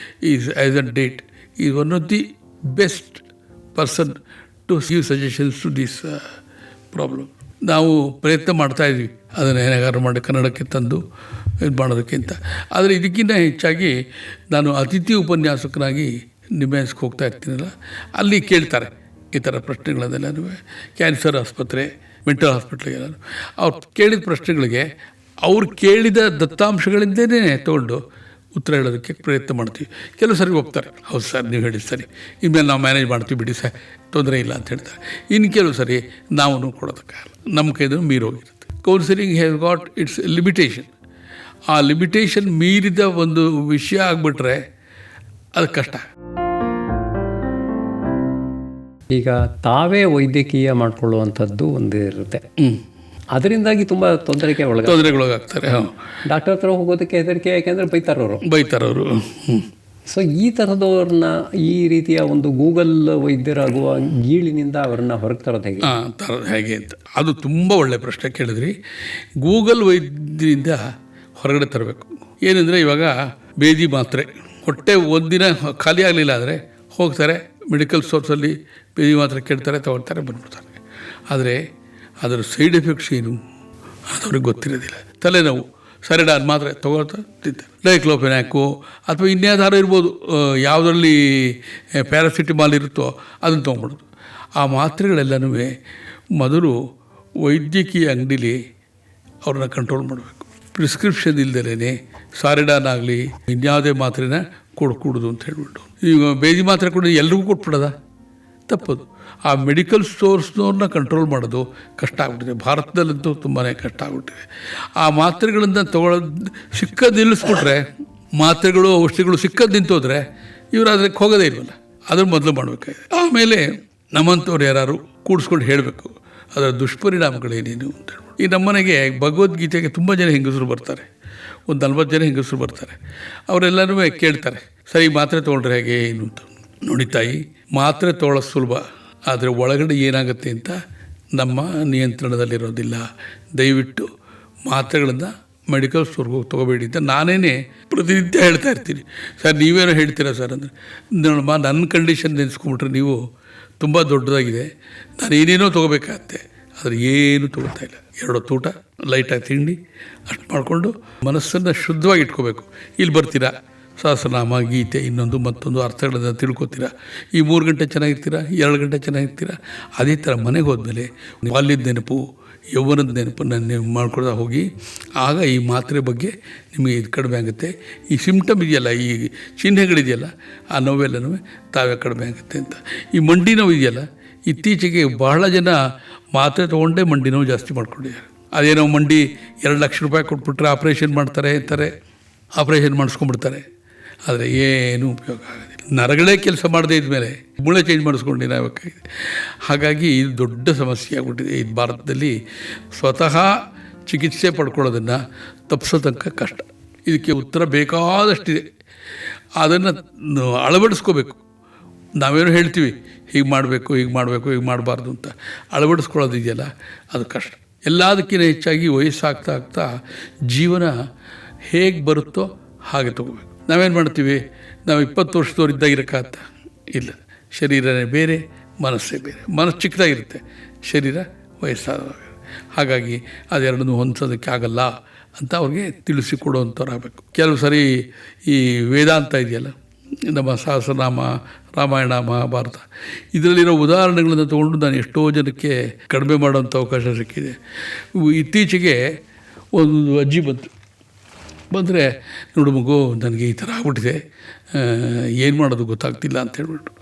[SPEAKER 2] is as a date is one of the best person to give suggestions to this problem. ನಾವು ಪ್ರಯತ್ನ ಮಾಡ್ತಾಯಿದ್ವಿ ಅದನ್ನು ಏನಾಗಾರು ಮಾಡಿ ಕನ್ನಡಕ್ಕೆ ತಂದು ಇದು ಮಾಡೋದಕ್ಕಿಂತ. ಆದರೆ ಇದಕ್ಕಿಂತ ಹೆಚ್ಚಾಗಿ ನಾನು ಅತಿಥಿ ಉಪನ್ಯಾಸಕನಾಗಿ ನಿಮ್ಮೆನ್ಸ್ಗೆ ಹೋಗ್ತಾ ಇರ್ತೀನಲ್ಲ, ಅಲ್ಲಿ ಕೇಳ್ತಾರೆ ಈ ಥರ ಪ್ರಶ್ನೆಗಳನ್ನೆಲ್ಲನೂ. ಕ್ಯಾನ್ಸರ್ ಆಸ್ಪತ್ರೆ, ಮೆಂಟಲ್ ಹಾಸ್ಪಿಟ್ಲಿಗೆಲ್ಲರೂ ಅವ್ರು ಕೇಳಿದ ಪ್ರಶ್ನೆಗಳಿಗೆ ಅವ್ರು ಕೇಳಿದ ದತ್ತಾಂಶಗಳಿಂದನೇ ತೊಗೊಂಡು ಉತ್ತರ ಹೇಳೋದಕ್ಕೆ ಪ್ರಯತ್ನ ಮಾಡ್ತೀವಿ. ಕೆಲವು ಸರಿ ಹೋಗ್ತಾರೆ, ಹೌದು ಸರ್ ನೀವು ಹೇಳಿ ಸರಿ, ಇನ್ಮೇಲೆ ನಾವು ಮ್ಯಾನೇಜ್ ಮಾಡ್ತೀವಿ ಬಿಡಿ ಸರ್, ತೊಂದರೆ ಇಲ್ಲ ಅಂತ ಹೇಳ್ತಾರೆ. ಇನ್ನು ಕೆಲವು ಸರಿ ನಾವು ಕೊಡೋದಕ್ಕಾಗಲ್ಲ, ನಮ್ಮ ಕೈದು ಮೀರೋಗಿರುತ್ತೆ. Counselling has got its limitation. ಆ ಲಿಮಿಟೇಷನ್ ಮೀರಿದ ಒಂದು ವಿಷಯ ಆಗಿಬಿಟ್ರೆ ಅದು ಕಷ್ಟ.
[SPEAKER 1] ಈಗ ತಾವೇ ವೈದ್ಯಕೀಯ ಮಾಡ್ಕೊಳ್ಳುವಂಥದ್ದು ಒಂದು ಇರುತ್ತೆ, ಅದರಿಂದಾಗಿ ತುಂಬ
[SPEAKER 2] ತೊಂದರೆಗೊಳಗಾಗ್ತಾರೆ.
[SPEAKER 1] ಡಾಕ್ಟರ್ ಹತ್ರ ಹೋಗೋದಕ್ಕೆ ಹೆದರಿಕೆ, ಯಾಕೆಂದರೆ ಬೈತಾರವರು. ಸೊ ಈ ಥರದವ್ರನ್ನ ಈ ರೀತಿಯ ಒಂದು ಗೂಗಲ್ ವೈದ್ಯರಾಗುವ ಗೀಳಿನಿಂದ ಅವ್ರನ್ನ ಹೊರಗೆ ತರೋದು
[SPEAKER 2] ಹೇಗೆ ಅಂತ ಅದು ತುಂಬ ಒಳ್ಳೆಯ ಪ್ರಶ್ನೆ ಕೇಳಿದ್ರಿ. ಗೂಗಲ್ ವೈದ್ಯರಿಂದ ಹೊರಗಡೆ ತರಬೇಕು. ಏನಂದರೆ ಇವಾಗ ಬೇದಿ ಮಾತ್ರೆ ಹೊಟ್ಟೆ ಒಂದಿನ ಖಾಲಿ ಆಗಲಿಲ್ಲ ಅಂದರೆ ಹೋಗ್ತಾರೆ ಮೆಡಿಕಲ್ ಸ್ಟೋರ್ಸಲ್ಲಿ ಬೇದಿ ಮಾತ್ರೆ ಕೇಳ್ತಾರೆ, ತೊಗೊಳ್ತಾರೆ, ಬಂದ್ಬಿಡ್ತಾರೆ. ಆದರೆ ಅದರ ಸೈಡ್ ಎಫೆಕ್ಟ್ಸ್ ಏನು ಅದು ಅವ್ರಿಗೆ ಗೊತ್ತಿರೋದಿಲ್ಲ. ತಲೆನೋವು ಸರಿಡಾನ್ ಮಾತ್ರೆ ತೊಗೊಳ್ತಾ ತಿಂತಾರೆ, ಡೈಕ್ಲೋಫೆನಾಕು ಅಥವಾ ಇನ್ಯಾವುದಾರು ಇರ್ಬೋದು, ಯಾವುದರಲ್ಲಿ ಪ್ಯಾರಾಸಿಟಮಾಲ್ ಇರುತ್ತೋ ಅದನ್ನು ತೊಗೊಂಡ್ಬಿಡೋದು. ಆ ಮಾತ್ರೆಗಳೆಲ್ಲನೂ ಮೊದಲು ವೈದ್ಯಕೀಯ ಅಂಗಡೀಲಿ ಅವ್ರನ್ನ ಕಂಟ್ರೋಲ್ ಮಾಡಬೇಕು. ಪ್ರಿಸ್ಕ್ರಿಪ್ಷನ್ ಇಲ್ದಲೇ ಸಾರಿಡಾನ್ ಆಗಲಿ ಇನ್ಯಾವುದೇ ಮಾತ್ರೆನ ಕೊಡ್ಕೂಡೋದು ಅಂತ ಹೇಳ್ಬಿಟ್ಟು. ಈಗ ಬೇದಿ ಮಾತ್ರೆ ಕೂಡ ಎಲ್ರಿಗೂ ಕೊಟ್ಬಿಡೋದ ತಪ್ಪದು. ಆ ಮೆಡಿಕಲ್ ಸ್ಟೋರ್ಸ್ನವ್ರನ್ನ ಕಂಟ್ರೋಲ್ ಮಾಡೋದು ಕಷ್ಟ ಆಗ್ಬಿಟ್ಟಿದೆ. ಭಾರತದಲ್ಲಂತೂ ತುಂಬಾ ಕಷ್ಟ ಆಗ್ಬಿಟ್ಟಿದೆ. ಆ ಮಾತ್ರೆಗಳನ್ನು ತೊಗೊಳೋದು ಸಿಕ್ಕದ್ದು ನಿಲ್ಲಿಸ್ಬಿಟ್ರೆ, ಮಾತ್ರೆಗಳು ಔಷಧಿಗಳು ಸಿಕ್ಕದ್ದು ನಿಂತೋದ್ರೆ ಇವರು ಅದಕ್ಕೆ ಹೋಗೋದೇ ಇಲ್ವಲ್ಲ, ಅದನ್ನು ಮೊದಲು ಮಾಡಬೇಕಾಗಿದೆ. ಆಮೇಲೆ ನಮ್ಮಂಥವ್ರು ಯಾರು ಕೂಡಿಸ್ಕೊಂಡು ಹೇಳಬೇಕು ಅದರ ದುಷ್ಪರಿಣಾಮಗಳೇನೇನು ಅಂತ ಹೇಳ್ಬಿಟ್ಟು. ಈ ನಮ್ಮನೆಗೆ ಭಗವದ್ಗೀತೆಗೆ ತುಂಬ ಜನ ಹೆಂಗಸರು ಬರ್ತಾರೆ, ಒಂದು 40 ಜನ ಹೆಂಗಸರು ಬರ್ತಾರೆ. ಅವರೆಲ್ಲರೂ ಕೇಳ್ತಾರೆ, ಸರಿ ಮಾತ್ರೆ ತೊಗೊಂಡ್ರೆ ಹೇಗೆ ಏನು ಅಂತ. ನೋಡಿ ತಾಯಿ, ಮಾತ್ರೆ ತೊಗೊಳ್ಳೋದು ಸುಲಭ, ಆದರೆ ಒಳಗಡೆ ಏನಾಗುತ್ತೆ ಅಂತ ನಮ್ಮ ನಿಯಂತ್ರಣದಲ್ಲಿರೋದಿಲ್ಲ. ದಯವಿಟ್ಟು ಮಾತ್ರೆಗಳನ್ನು ಮೆಡಿಕಲ್ ಸ್ಟೋರ್ಗೆ ಹೋಗಿ ತೊಗೋಬೇಡಿ ಅಂತ ನಾನೇ ಪ್ರತಿನಿತ್ಯ ಹೇಳ್ತಾ ಇರ್ತೀನಿ. ಸರ್ ನೀವೇನೋ ಹೇಳ್ತೀರಾ ಸರ್ ಅಂದರೆ, ನೋಡಮ್ಮ ನನ್ನ ಕಂಡೀಷನ್ ನೆನೆಸ್ಕೊಂಬಿಟ್ರೆ ನೀವು ತುಂಬ ದೊಡ್ಡದಾಗಿದೆ, ನಾನು ಏನೇನೋ ತೊಗೋಬೇಕಾಗತ್ತೆ, ಆದರೆ ಏನೂ ತೊಗೋತಾ ಇಲ್ಲ. 2 ಹೊತ್ತು ಊಟ, ಲೈಟಾಗಿ ತಿಂಡಿ, ಅಷ್ಟು ಮಾಡಿಕೊಂಡು ಮನಸ್ಸನ್ನು ಶುದ್ಧವಾಗಿ ಇಟ್ಕೋಬೇಕು. ಇಲ್ಲಿ ಬರ್ತೀರಾ, ಸಹಸ್ರನಾಮ, ಗೀತೆ, ಇನ್ನೊಂದು ಮತ್ತೊಂದು ಅರ್ಥಗಳನ್ನು ತಿಳ್ಕೊತೀರಾ. ಈ 3 ಗಂಟೆ ಚೆನ್ನಾಗಿರ್ತೀರಾ, 2 ಗಂಟೆ ಚೆನ್ನಾಗಿರ್ತೀರಾ. ಅದೇ ಥರ ಮನೆಗೆ ಹೋದ್ಮೇಲೆ ಬಾಲ್ಯದ ನೆನಪು, ಯೌವನದ ನೆನಪನ್ನು ನೀವು ಮಾಡ್ಕೊಳ್ತಾ ಹೋಗಿ, ಆಗ ಈ ಮಾತ್ರೆ ಬಗ್ಗೆ ನಿಮಗೆ ಇದು ಕಡಿಮೆ ಆಗುತ್ತೆ. ಈ ಸಿಮ್ಟಮ್ ಇದೆಯಲ್ಲ, ಈ ಚಿಹ್ನೆಗಳಿದೆಯಲ್ಲ, ಆ ನೋವೆಲ್ಲನೂ ತಾವೇ ಕಡಿಮೆ ಆಗುತ್ತೆ ಅಂತ. ಈ ಮಂಡಿ ನೋವು ಇದೆಯಲ್ಲ, ಇತ್ತೀಚೆಗೆ ಬಹಳ ಜನ ಮಾತ್ರೆ ತೊಗೊಂಡೇ ಮಂಡಿ ನೋವು ಜಾಸ್ತಿ ಮಾಡ್ಕೊಂಡಿದ್ದಾರೆ. ಅದೇನೋ ಮಂಡಿ 2 ಲಕ್ಷ ರೂಪಾಯಿ ಕೊಟ್ಬಿಟ್ರೆ ಆಪ್ರೇಷನ್ ಮಾಡ್ತಾರೆ ಅಂತಾರೆ, ಆಪ್ರೇಷನ್ ಮಾಡಿಸ್ಕೊಂಡ್ಬಿಡ್ತಾರೆ. ಆದರೆ ಏನೂ ಉಪಯೋಗ ಆಗೋದಿಲ್ಲ. ನರಗಳೇ ಕೆಲಸ ಮಾಡದೇ ಇದ್ಮೇಲೆ ಮೂಳೆ ಚೇಂಜ್ ಮಾಡಿಸ್ಕೊಂಡಿರಬೇಕಾಗಿದೆ. ಹಾಗಾಗಿ ಇದು ದೊಡ್ಡ ಸಮಸ್ಯೆ ಆಗಿಬಿಟ್ಟಿದೆ. ಇದು ಭಾರತದಲ್ಲಿ ಸ್ವತಃ ಚಿಕಿತ್ಸೆ ಪಡ್ಕೊಳ್ಳೋದನ್ನು ತಪ್ಪಿಸೋ ತನಕ ಕಷ್ಟ. ಇದಕ್ಕೆ ಉತ್ತರ ಬೇಕಾದಷ್ಟಿದೆ, ಅದನ್ನು ಅಳವಡಿಸ್ಕೋಬೇಕು. ನಾವೇನು ಹೇಳ್ತೀವಿ, ಹೀಗೆ ಮಾಡಬೇಕು, ಹೀಗೆ ಮಾಡಬೇಕು, ಹೀಗೆ ಮಾಡಬಾರ್ದು ಅಂತ ಅಳವಡಿಸ್ಕೊಳ್ಳೋದಿದೆಯಲ್ಲ, ಅದು ಕಷ್ಟ. ಎಲ್ಲದಕ್ಕಿಂತ ಹೆಚ್ಚಾಗಿ ವಯಸ್ಸಾಗ್ತಾ ಆಗ್ತಾ ಜೀವನ ಹೇಗೆ ಬರುತ್ತೋ ಹಾಗೆ ತೊಗೋಬೇಕು. ನಾವೇನು ಮಾಡ್ತೀವಿ, ನಾವು 20 ವರ್ಷದವರಿದ್ದಾಗಿರೋಕ್ಕಾಗತ್ತ? ಇಲ್ಲ. ಶರೀರನೇ ಬೇರೆ, ಮನಸ್ಸೇ ಬೇರೆ. ಮನಸ್ಸು ಚಿಕ್ಕದಾಗಿರುತ್ತೆ, ಶರೀರ ವಯಸ್ಸಾದಾಗ. ಹಾಗಾಗಿ ಅದೆರಡನ್ನೂ ಹೊಂದಿಸೋದಕ್ಕೆ ಆಗಲ್ಲ ಅಂತ ಅವ್ರಿಗೆ ತಿಳಿಸಿಕೊಡುವಂಥವ್ರಾಗಬೇಕು. ಕೆಲವು ಸರಿ ಈ ವೇದಾಂತ ಇದೆಯಲ್ಲ, ನಮ್ಮ ಸಹಸ್ರನಾಮ, ರಾಮಾಯಣ, ಮಹಾಭಾರತ, ಇದರಲ್ಲಿರೋ ಉದಾಹರಣೆಗಳನ್ನು ತೊಗೊಂಡು ನಾನು ಎಷ್ಟೋ ಜನಕ್ಕೆ ಕಡಿಮೆ ಮಾಡೋಂಥ ಅವಕಾಶ ಸಿಕ್ಕಿದೆ. ಇತ್ತೀಚೆಗೆ ಒಂದು ಅಜ್ಜಿ ಬಂದರೆ, ನೋಡು ಮಗು, ನನಗೆ ಈ ಥರ ಆಗ್ಬಿಟ್ಟಿದೆ, ಏನು ಮಾಡೋದು ಗೊತ್ತಾಗ್ತಿಲ್ಲ ಅಂತ ಹೇಳ್ಬಿಟ್ಟು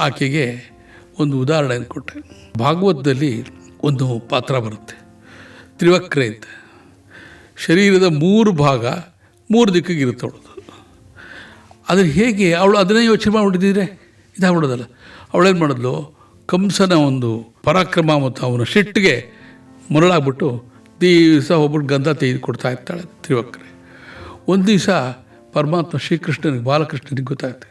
[SPEAKER 2] ಆಕೆಗೆ ಒಂದು ಉದಾಹರಣೆ ಕೊಟ್ಟೆ. ಭಾಗವತದಲ್ಲಿ ಒಂದು ಪಾತ್ರ ಬರುತ್ತೆ, ತ್ರಿವಕ್ರೆ ಅಂತ. ಶರೀರದ 3 ಭಾಗ 3 ದಿಕ್ಕಿಗೆ ಇರುತ್ತೆ ಅವಳದು. ಆದರೆ ಹೇಗೆ ಅವಳು ಅದನ್ನೇ ಯೋಚನೆ ಮಾಡಿಬಿಟ್ಟಿದ್ರೆ ಇದಾಗ್ಬಿಡೋದಲ್ಲ. ಅವಳೇನು ಮಾಡಿದ್ಲು, ಕಂಸನ ಒಂದು ಪರಾಕ್ರಮ ಮತ್ತು ಅವನ ಸಿಟ್ಟಿಗೆ ಮರಳಾಗ್ಬಿಟ್ಟು ದಿವಸ ಒಬ್ಬರು ಗಂಧ ತೆಗೆದು ಕೊಡ್ತಾ ಇರ್ತಾಳೆ ತ್ರಿವಕ್ರೆ. ಒಂದು ದಿವಸ ಪರಮಾತ್ಮ ಶ್ರೀಕೃಷ್ಣನಿಗೆ, ಬಾಲಕೃಷ್ಣನಿಗೆ ಗೊತ್ತಾಗುತ್ತೆ,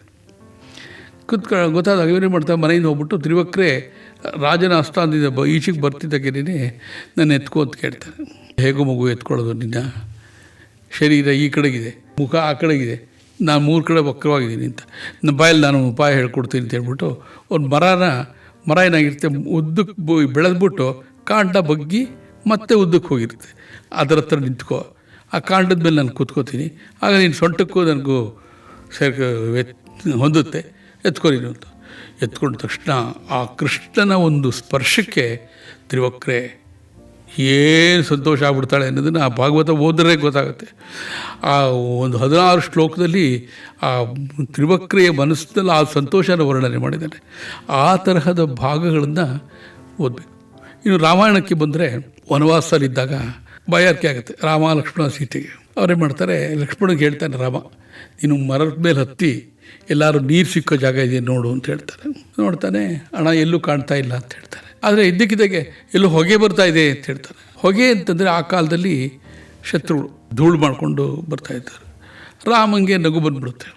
[SPEAKER 2] ಗೊತ್ತಾದಾಗ ಇವನೇ ಮಾಡ್ತಾರೆ, ಮನೆಯಿಂದ ಹೋಗ್ಬಿಟ್ಟು ತ್ರಿವಕ್ರೆ ರಾಜನ ಆಸ್ಥಾನದಿಂದ ಈಚೆಗೆ ಬರ್ತಿದ್ದಾಗೇನೆ ನನ್ನ ಎತ್ಕೊ ಅಂತ ಕೇಳ್ತಾನೆ. ಹೇಗೋ ಮಗು ಎತ್ಕೊಳ್ಳೋದು, ನಿನ್ನ ಶರೀರ ಈ ಕಡೆಗಿದೆ, ಮುಖ ಆ ಕಡೆಗಿದೆ, ನಾನು 3 ಕಡೆ ವಕ್ರವಾಗಿದ್ದೀನಿ ಅಂತ, ನನ್ನ ಬಾಯಲ್ಲಿ ನಾನು ಉಪಾಯ ಹೇಳ್ಕೊಡ್ತೀನಿ ಅಂತ ಹೇಳ್ಬಿಟ್ಟು ಒಂದು ಮರ ಏನಾಗಿರುತ್ತೆ, ಉದ್ದಕ್ಕೆ ಬೆಳೆದ್ಬಿಟ್ಟು ಕಾಂಡ ಬಗ್ಗಿ ಮತ್ತೆ ಉದ್ದಕ್ಕೆ ಹೋಗಿರುತ್ತೆ, ಅದರ ಹತ್ರ ನಿಂತ್ಕೋ, ಆ ಕಾಂಡದ ಮೇಲೆ ನಾನು ಕೂತ್ಕೋತೀನಿ, ಆಗ ನೀನು ಸೊಂಟಕ್ಕೂ ನನಗೂ ಹೊಂದುತ್ತೆ, ಎತ್ಕೊ ನೀನು ಅಂತ. ಎತ್ಕೊಂಡ ತಕ್ಷಣ ಆ ಕೃಷ್ಣನ ಒಂದು ಸ್ಪರ್ಶಕ್ಕೆ ತ್ರಿವಕ್ರೆ ಏನು ಸಂತೋಷ ಆಗ್ಬಿಡ್ತಾಳೆ ಅನ್ನೋದನ್ನು ಆ ಭಾಗವತ ಓದಿದ್ರೆ ಗೊತ್ತಾಗುತ್ತೆ. ಆ ಒಂದು 16 ಶ್ಲೋಕದಲ್ಲಿ ಆ ತ್ರಿವಕ್ರೆಯ ಮನಸ್ಸಿನಲ್ಲಿ ಆ ಸಂತೋಷನ ವರ್ಣನೆ ಮಾಡಿದ್ದಾನೆ. ಆ ತರಹದ ಭಾಗಗಳನ್ನು ಓದಬೇಕು. ಇನ್ನು ರಾಮಾಯಣಕ್ಕೆ ಬಂದರೆ, ವನವಾಸದಲ್ಲಿದ್ದಾಗ ಬಾಯಾರಿಕೆ ಆಗುತ್ತೆ ರಾಮ ಲಕ್ಷ್ಮಣ ಸೀತೆಗೆ. ಅವರೇನು ಮಾಡ್ತಾರೆ, ಲಕ್ಷ್ಮಣಗೆ ಹೇಳ್ತಾನೆ ರಾಮ, ನೀನು ಮರದ ಮೇಲೆ ಹತ್ತಿ ಎಲ್ಲರೂ ನೀರು ಸಿಕ್ಕೋ ಜಾಗ ಇದೆ ನೋಡು ಅಂತ ಹೇಳ್ತಾರೆ. ನೋಡ್ತಾನೆ, ಅಣ್ಣ ಎಲ್ಲೂ ಕಾಣ್ತಾ ಇಲ್ಲ ಅಂತ ಹೇಳ್ತಾರೆ. ಆದರೆ ಇದ್ದಕ್ಕಿದ್ದಾಗೆ ಎಲ್ಲೂ ಹೊಗೆ ಬರ್ತಾ ಇದೆ ಅಂತ ಹೇಳ್ತಾರೆ. ಹೊಗೆ ಅಂತಂದರೆ ಆ ಕಾಲದಲ್ಲಿ ಶತ್ರುಗಳು ಧೂಳು ಮಾಡಿಕೊಂಡು ಬರ್ತಾಯಿದ್ದಾರೆ. ರಾಮಂಗೆ ನಗು ಬಂದ್ಬಿಡುತ್ತೆ.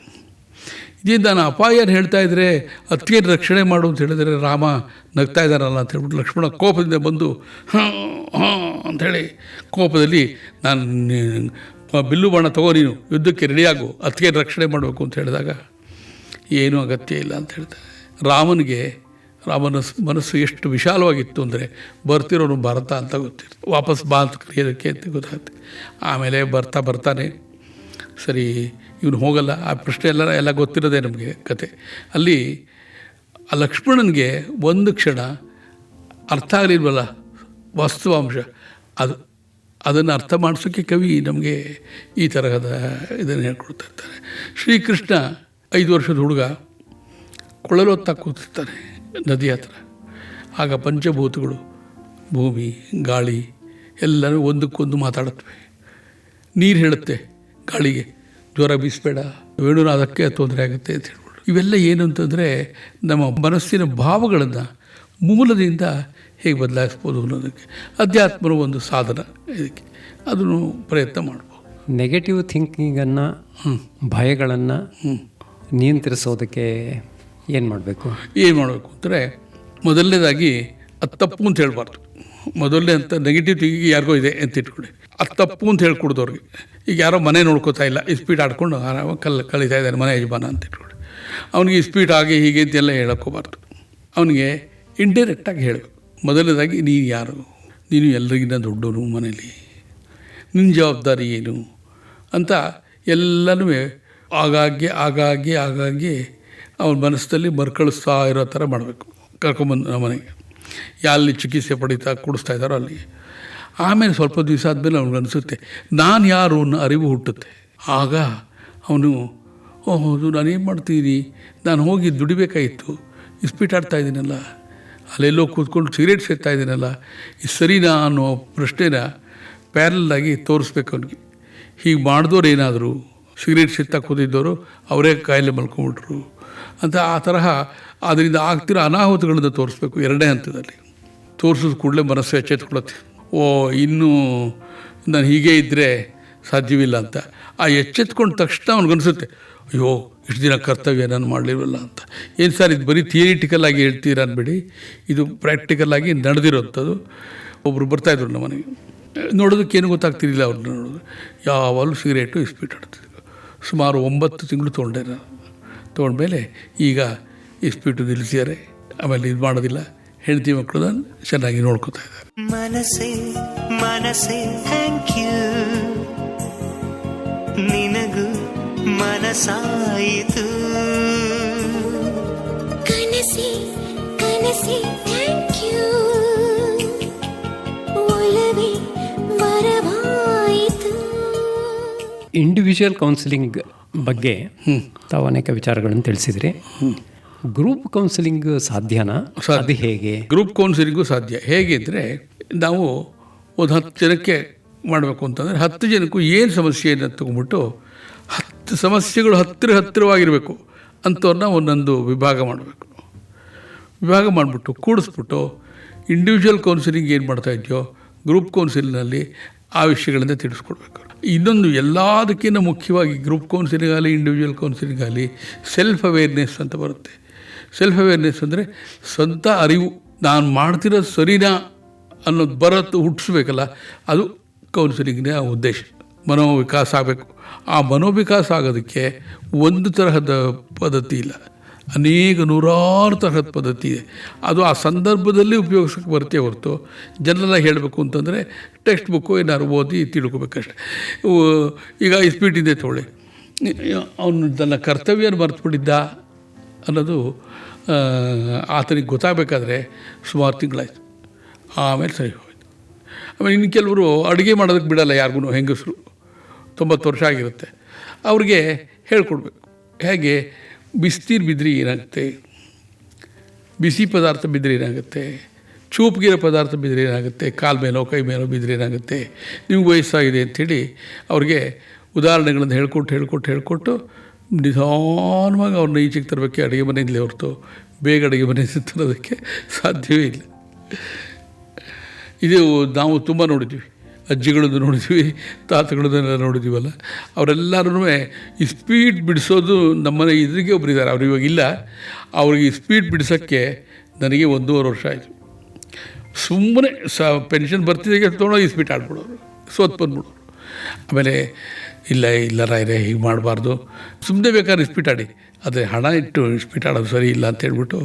[SPEAKER 2] ಇದರಿಂದ ನಾನು ಅಪಾಯನ ಹೇಳ್ತಾ ಇದ್ದರೆ ಅತ್ತಿಗೆ ರಕ್ಷಣೆ ಮಾಡು ಅಂತ ಹೇಳಿದರೆ ರಾಮ ನಗ್ತಾ ಇದ್ದಾರಲ್ಲ ಅಂತ ಹೇಳ್ಬಿಟ್ಟು ಲಕ್ಷ್ಮಣ ಕೋಪದಿಂದ ಬಂದು ಹಾಂ ಅಂಥೇಳಿ ಕೋಪದಲ್ಲಿ, ನಾನು ಬಿಲ್ಲು ಬಾಣ ತಗೋ, ನೀನು ಯುದ್ಧಕ್ಕೆ ರೆಡಿಯಾಗು, ಅತ್ತಿಗೆ ರಕ್ಷಣೆ ಮಾಡಬೇಕು ಅಂತ ಹೇಳಿದಾಗ ಏನೂ ಅಗತ್ಯ ಇಲ್ಲ ಅಂತ ಹೇಳ್ತಾರೆ. ರಾಮನ ಮನಸ್ಸು ಎಷ್ಟು ವಿಶಾಲವಾಗಿತ್ತು ಅಂದರೆ, ಬರ್ತಿರೋನು ಭಾರತ ಅಂತ ಗೊತ್ತಿತ್ತು, ವಾಪಸ್ ಬಾ ಅಂತ ಕರೆಯೋದಕ್ಕೆ ಅಂತ ಗೊತ್ತಾಗುತ್ತೆ. ಆಮೇಲೆ ಬರ್ತಾನೆ, ಸರಿ ಇವನು ಹೋಗಲ್ಲ, ಆ ಪ್ರಶ್ನೆ ಎಲ್ಲ ಗೊತ್ತಿರೋದೇ ನಮಗೆ ಕತೆ. ಅಲ್ಲಿ ಆ ಲಕ್ಷ್ಮಣನಿಗೆ ಒಂದು ಕ್ಷಣ ಅರ್ಥ ಆಗಲಿಲ್ವಲ್ಲ ವಾಸ್ತವಾಂಶ, ಅದನ್ನು ಅರ್ಥ ಮಾಡಿಸೋಕ್ಕೆ ಕವಿ ನಮಗೆ ಈ ತರಹದ ಇದನ್ನು ಹೇಳ್ಕೊಡ್ತಾ ಇರ್ತಾರೆ. ಶ್ರೀಕೃಷ್ಣ 5 ವರ್ಷದ ಹುಡುಗ ಕೊಳಲೊತ್ತಾ ಕೂತಿರ್ತಾನೆ ನದಿ ಹತ್ರ. ಆಗ ಪಂಚಭೂತಗಳು, ಭೂಮಿ, ಗಾಳಿ ಎಲ್ಲರೂ ಒಂದಕ್ಕೊಂದು ಮಾತಾಡುತ್ತವೆ. ನೀರು ಹೇಳುತ್ತೆ ಗಾಳಿಗೆ, ಜ್ವರ ಬೀಸಬೇಡ, ವೇಣುನಾದಕ್ಕೆ ತೊಂದರೆ ಆಗುತ್ತೆ ಅಂತ ಹೇಳ್ಬಿಟ್ಟು. ಇವೆಲ್ಲ ಏನು ಅಂತಂದರೆ ನಮ್ಮ ಮನಸ್ಸಿನ ಭಾವಗಳನ್ನು ಮೂಲದಿಂದ ಹೇಗೆ ಬದಲಾಯಿಸ್ಬೋದು ಅನ್ನೋದಕ್ಕೆ ಅಧ್ಯಾತ್ಮನ ಒಂದು ಸಾಧನ. ಇದಕ್ಕೆ ಅದನ್ನು ಪ್ರಯತ್ನ ಮಾಡ್ಬೋದು.
[SPEAKER 1] ನೆಗೆಟಿವ್ ಥಿಂಕಿಂಗನ್ನು, ಭಯಗಳನ್ನು ನಿಯಂತ್ರಿಸೋದಕ್ಕೆ ಏನು ಮಾಡಬೇಕು
[SPEAKER 2] ಅಂದರೆ, ಮೊದಲನೇದಾಗಿ ಅದು ತಪ್ಪು ಅಂತ ಹೇಳಬಾರ್ದು. ಮೊದಲನೇ ಅಂತ ನೆಗೆಟಿವ್ ಥಿಂಕಿಂಗ್ ಯಾರಿಗೋ ಇದೆ ಅಂತ ಇಟ್ಕೊಳ್ಳಿ, ಅದು ತಪ್ಪು ಅಂತ ಹೇಳ್ಕೊಡ್ದು ಅವ್ರಿಗೆ. ಈಗ ಯಾರೋ ಮನೆ ನೋಡ್ಕೋತಾ ಇಲ್ಲ, ಈ ಸ್ಪೀಡ್ ಆಡ್ಕೊಂಡು ಕಳೀತಾ ಇದ್ದಾನೆ ಮನೆ ಯಜಮಾನ ಅಂತ ಇಟ್ಕೊಳ್ಳಿ. ಅವನಿಗೆ ಈ ಸ್ಪೀಡ್ ಹಾಗೆ ಹೀಗೆ ಅಂತೆಲ್ಲ ಹೇಳೋಕ್ಕೋಬಾರ್ದು. ಅವನಿಗೆ ಇಂಡೈರೆಕ್ಟಾಗಿ ಹೇಳಬೇಕು. ಮೊದಲನೇದಾಗಿ ನೀನು ಯಾರು, ನೀನು ಎಲ್ರಿಗಿಂತ ದೊಡ್ಡವನು ಮನೇಲಿ, ನಿನ್ನ ಜವಾಬ್ದಾರಿ ಏನು ಅಂತ ಎಲ್ಲನೂ ಆಗಾಗ್ಗೆ ಅವನ ಮನಸ್ಸಲ್ಲಿ ಮರುಕಳಿಸ್ತಾ ಇರೋ ಥರ ಮಾಡಬೇಕು. ಕರ್ಕೊಂಬಂದು ನಮ್ಮ ಮನೆಗೆ ಎಲ್ಲಿ ಚಿಕಿತ್ಸೆ ಕೊಡಿಸ್ತಾ ಇದ್ದಾರೋ ಅಲ್ಲಿ. ಆಮೇಲೆ ಸ್ವಲ್ಪ ದಿವಸ ಆದಮೇಲೆ ಅವ್ನಿಗೆ ಅನಿಸುತ್ತೆ ನಾನು ಯಾರು ಅನ್ನೋ ಅರಿವು ಹುಟ್ಟುತ್ತೆ. ಆಗ ಅವನು ಹೌದು, ನಾನೇನು ಮಾಡ್ತೀನಿ, ನಾನು ಹೋಗಿ ದುಡಿಬೇಕಾಗಿತ್ತು, ಇಸ್ಪೀಟ್ ಆಡ್ತಾ ಇದ್ದೀನಲ್ಲ, ಅಲ್ಲೆಲ್ಲೋ ಕೂತ್ಕೊಂಡು ಸಿಗರೇಟ್ ಸೇರ್ತಾ ಇದ್ದೀನಲ್ಲ, ಇದು ಸರಿನಾ ಅನ್ನೋ ಪ್ರಶ್ನೆನ ಪ್ಯಾರಲಾಗಿ ತೋರಿಸ್ಬೇಕು ಅವನಿಗೆ. ಹೀಗೆ ಮಾಡಿದವ್ರು ಏನಾದರೂ ಸಿಗರೇಟ್ ಸೇರ್ತಾ ಕೂತಿದ್ದವರು ಅವರೇ ಕಾಯಿಲೆ ಮಲ್ಕೊಂಡ್ಬಿಟ್ರು ಅಂತ ಆ ತರಹ ಅದರಿಂದ ಆಗ್ತಿರೋ ಅನಾಹುತಗಳನ್ನು ತೋರಿಸ್ಬೇಕು. 2ನೇ ಹಂತದಲ್ಲಿ ತೋರಿಸಿದ ಕೂಡಲೇ ಮನಸ್ಸು ಎಚ್ಚೆತ್ಕೊಳ್ಳುತ್ತೆ. ಇನ್ನೂ ನಾನು ಹೀಗೆ ಇದ್ದರೆ ಸಾಧ್ಯವಿಲ್ಲ ಅಂತ. ಆ ಎಚ್ಚೆತ್ಕೊಂಡ ತಕ್ಷಣ ಅವ್ನಿಗನ್ಸುತ್ತೆ, ಅಯ್ಯೋ ಇಷ್ಟು ದಿನ ಕರ್ತವ್ಯ ನಾನು ಮಾಡಲಿಲ್ವಲ್ಲ ಅಂತ. ಏನು ಸರ್, ಇದು ಬರೀ ಥಿಯರಿಟಿಕಲ್ಲಾಗಿ ಹೇಳ್ತೀರ ಅನ್ಬೇಡಿ, ಇದು ಪ್ರಾಕ್ಟಿಕಲ್ಲಾಗಿ ನಡೆದಿರೋಂಥದ್ದು. ಒಬ್ಬರು ಬರ್ತಾಯಿದ್ರು ನಮ್ಮ ಮನೆಗೆ, ನೋಡೋದಕ್ಕೇನು ಗೊತ್ತಾಗ್ತಿರಲಿಲ್ಲ ಅವ್ರನ್ನ ನೋಡೋದು. ಯಾವಾಗಲೂ ಸಿಗರೇಟು ಇಸ್ಪೀಟ್ ಆಡ್ತಿದ್ರು. ಸುಮಾರು 9 ತಿಂಗಳು ತೊಗೊಂಡೆ ನಾನು. ತೊಗೊಂಡ್ಮೇಲೆ ಈಗ ಇಸ್ಪೀಟು ನಿಲ್ಲಿಸಿದ್ದಾರೆ, ಆಮೇಲೆ ಇದು ಮಾಡೋದಿಲ್ಲ, ಹೆಂಡತಿ ಮಕ್ಕಳು ಚೆನ್ನಾಗಿ ನೋಡ್ಕೋತಾ ಇದ್ದಾರೆ.
[SPEAKER 3] ಮನಸೇ ಥ್ಯಾಂಕ್ ಯು, ನಿನಗೂ ಮನಸಾಯಿತು. ಕನಸೇ thank you, Olave ವರವಾಯಿತು.
[SPEAKER 1] Individual counselling ಬಗ್ಗೆ ತಾವು ಅನೇಕ ವಿಚಾರಗಳನ್ನು ತಿಳಿಸಿದ್ರಿ. ಗ್ರೂಪ್ ಕೌನ್ಸಿಲಿಂಗ್ ಸಾಧ್ಯನಾ? ಅದು ಹೇಗೆ?
[SPEAKER 2] ಗ್ರೂಪ್ ಕೌನ್ಸಿಲಿಂಗು ಸಾಧ್ಯ. ಹೇಗೆ ಅಂದರೆ, ನಾವು ಒಂದು 10 ಜನಕ್ಕೆ ಮಾಡಬೇಕು ಅಂತಂದರೆ 10 ಜನಕ್ಕೂ ಏನು ಸಮಸ್ಯೆಯನ್ನು ತೊಗೊಂಡ್ಬಿಟ್ಟು 10 ಸಮಸ್ಯೆಗಳು ಹತ್ತಿರವಾಗಿರಬೇಕು ಅಂಥವ್ರನ್ನ ಒಂದೊಂದು ವಿಭಾಗ ಮಾಡಬೇಕು. ವಿಭಾಗ ಮಾಡಿಬಿಟ್ಟು ಕೂಡಿಸ್ಬಿಟ್ಟು ಇಂಡಿವಿಜುವಲ್ ಕೌನ್ಸಿಲಿಂಗ್ ಏನು ಮಾಡ್ತಾ ಇದೆಯೋ ಗ್ರೂಪ್ ಕೌನ್ಸಿಲಿನಲ್ಲಿ ಆ ವಿಷಯಗಳಿಂದ ತಿಳಿಸ್ಕೊಡ್ಬೇಕು. ಇನ್ನೊಂದು ಎಲ್ಲದಕ್ಕಿಂತ ಮುಖ್ಯವಾಗಿ ಗ್ರೂಪ್ ಕೌನ್ಸಿಲಿಂಗ್ ಆಗಲಿ ಇಂಡಿವಿಜುವಲ್ ಕೌನ್ಸಿಲಿಂಗ್ ಆಗಲಿ ಸೆಲ್ಫ್ ಅವೇರ್ನೆಸ್ ಅಂತ ಬರುತ್ತೆ. ಸೆಲ್ಫ್ ಅವೇರ್ನೆಸ್ ಅಂದರೆ ಸ್ವಂತ ಅರಿವು, ನಾನು ಮಾಡ್ತಿರೋದು ಸರಿನಾ ಅನ್ನೋದು ಹುಟ್ಟಿಸ್ಬೇಕಲ್ಲ, ಅದು ಕೌನ್ಸಿಲಿಂಗ್ನ ಉದ್ದೇಶ. ಮನೋವಿಕಾಸ ಆಗಬೇಕು. ಆ ಮನೋವಿಕಾಸ ಆಗೋದಕ್ಕೆ ಒಂದು ತರಹದ ಪದ್ಧತಿ ಇಲ್ಲ, ಅನೇಕ ನೂರಾರು ತರಹದ ಪದ್ಧತಿ ಇದೆ. ಅದು ಆ ಸಂದರ್ಭದಲ್ಲಿ ಉಪಯೋಗಿಸೋಕ್ಕೆ ಬರುತ್ತೆ ಹೊರತು ಜನರಲ್ಲಾಗಿ ಹೇಳಬೇಕು ಅಂತಂದರೆ ಟೆಕ್ಸ್ಟ್ ಬುಕ್ಕು ಏನಾದ್ರು ಓದಿ ತಿಳ್ಕೊಬೇಕಷ್ಟೆ. ಈಗ ಇಸ್ಪೀಟಿಂದೆ ತೊಗೊಳ್ಳಿ, ಅವನು ತನ್ನ ಕರ್ತವ್ಯನ ಮರೆತುಬಿಟ್ಟಿದ್ದ ಅನ್ನೋದು ಆತನಿಗೆ ಗೊತ್ತಾಗಬೇಕಾದ್ರೆ ಸುಮಾರು ತಿಂಗಳಾಯಿತು. ಆಮೇಲೆ ಸರಿ ಹೋಯಿತು. ಆಮೇಲೆ ಇನ್ನು ಕೆಲವರು ಅಡುಗೆ ಮಾಡೋದಕ್ಕೆ ಬಿಡಲ್ಲ ಯಾರಿಗೂ, ಹೆಂಗಸರು 90 ವರ್ಷ ಆಗಿರುತ್ತೆ, ಅವ್ರಿಗೆ ಹೇಳ್ಕೊಡ್ಬೇಕು. ಹೇಗೆ ಬಿಸ್ನೀರು ಬಿದ್ದರೆ ಏನಾಗುತ್ತೆ, ಬಿಸಿ ಪದಾರ್ಥ ಬಿದ್ದರೆ ಏನಾಗುತ್ತೆ, ಚೂಪ್ಗಿರೋ ಪದಾರ್ಥ ಬಿದ್ದರೆ ಏನಾಗುತ್ತೆ, ಕಾಲು ಮೇಲೋ ಕೈ ಮೇಲೋ ಬಿದ್ದರೆ ಏನಾಗುತ್ತೆ, ನಿಮ್ಗೆ ವಯಸ್ಸಾಗಿದೆ ಅಂಥೇಳಿ ಅವ್ರಿಗೆ ಉದಾಹರಣೆಗಳನ್ನು ಹೇಳ್ಕೊಟ್ಟು ನಿಧಾನವಾಗಿ ಅವ್ರನ್ನ ಈಚೆಗೆ ತರಬೇಕು ಅಡುಗೆ ಮನೆಯಿಂದಲೇ ಹೊರತು ಬೇಗ ಅಡುಗೆ ಮನೆಯಿಂದ ತರೋದಕ್ಕೆ ಸಾಧ್ಯವೇ ಇಲ್ಲ. ಇದು ನಾವು ತುಂಬ ನೋಡಿದ್ವಿ, ಅಜ್ಜಿಗಳದ್ದು ನೋಡಿದ್ವಿ, ತಾತಗಳನ್ನೆಲ್ಲ ನೋಡಿದ್ದೀವಲ್ಲ, ಅವರೆಲ್ಲರೂ ಈ ಸ್ಪೀಡ್ ಬಿಡಿಸೋದು ನಮ್ಮನೆ ಎದುರಿಗೆ ಒಬ್ಬರಿದ್ದಾರೆ, ಅವ್ರು ಇವಾಗಿಲ್ಲ. ಅವ್ರಿಗೆ ಈ ಸ್ಪೀಡ್ ಬಿಡಿಸೋಕ್ಕೆ ನನಗೆ 1.5 ವರ್ಷ ಆಯಿತು. ಸುಮ್ಮನೆ ಪೆನ್ಷನ್ ಬರ್ತಿದ್ದಾಗೆ ತೊಗೊಂಡೋಗಿ ಸ್ಪೀಡ್ ಆಡ್ಬಿಡೋರು, ಸೋತ್ ಬಂದ್ಬಿಡೋರು. ಆಮೇಲೆ ಇಲ್ಲ ರಾಯರೇ ಹೀಗೆ ಮಾಡಬಾರ್ದು, ಸುಮ್ಮನೆ ಬೇಕಾದ್ರೆ ಸ್ಪೀಟ್ ಆಡಿ, ಆದರೆ ಹಣ ಇಟ್ಟು ಸ್ಪೀಟ್ ಆಡೋದು ಸರಿ ಇಲ್ಲ ಅಂತ ಹೇಳ್ಬಿಟ್ಟು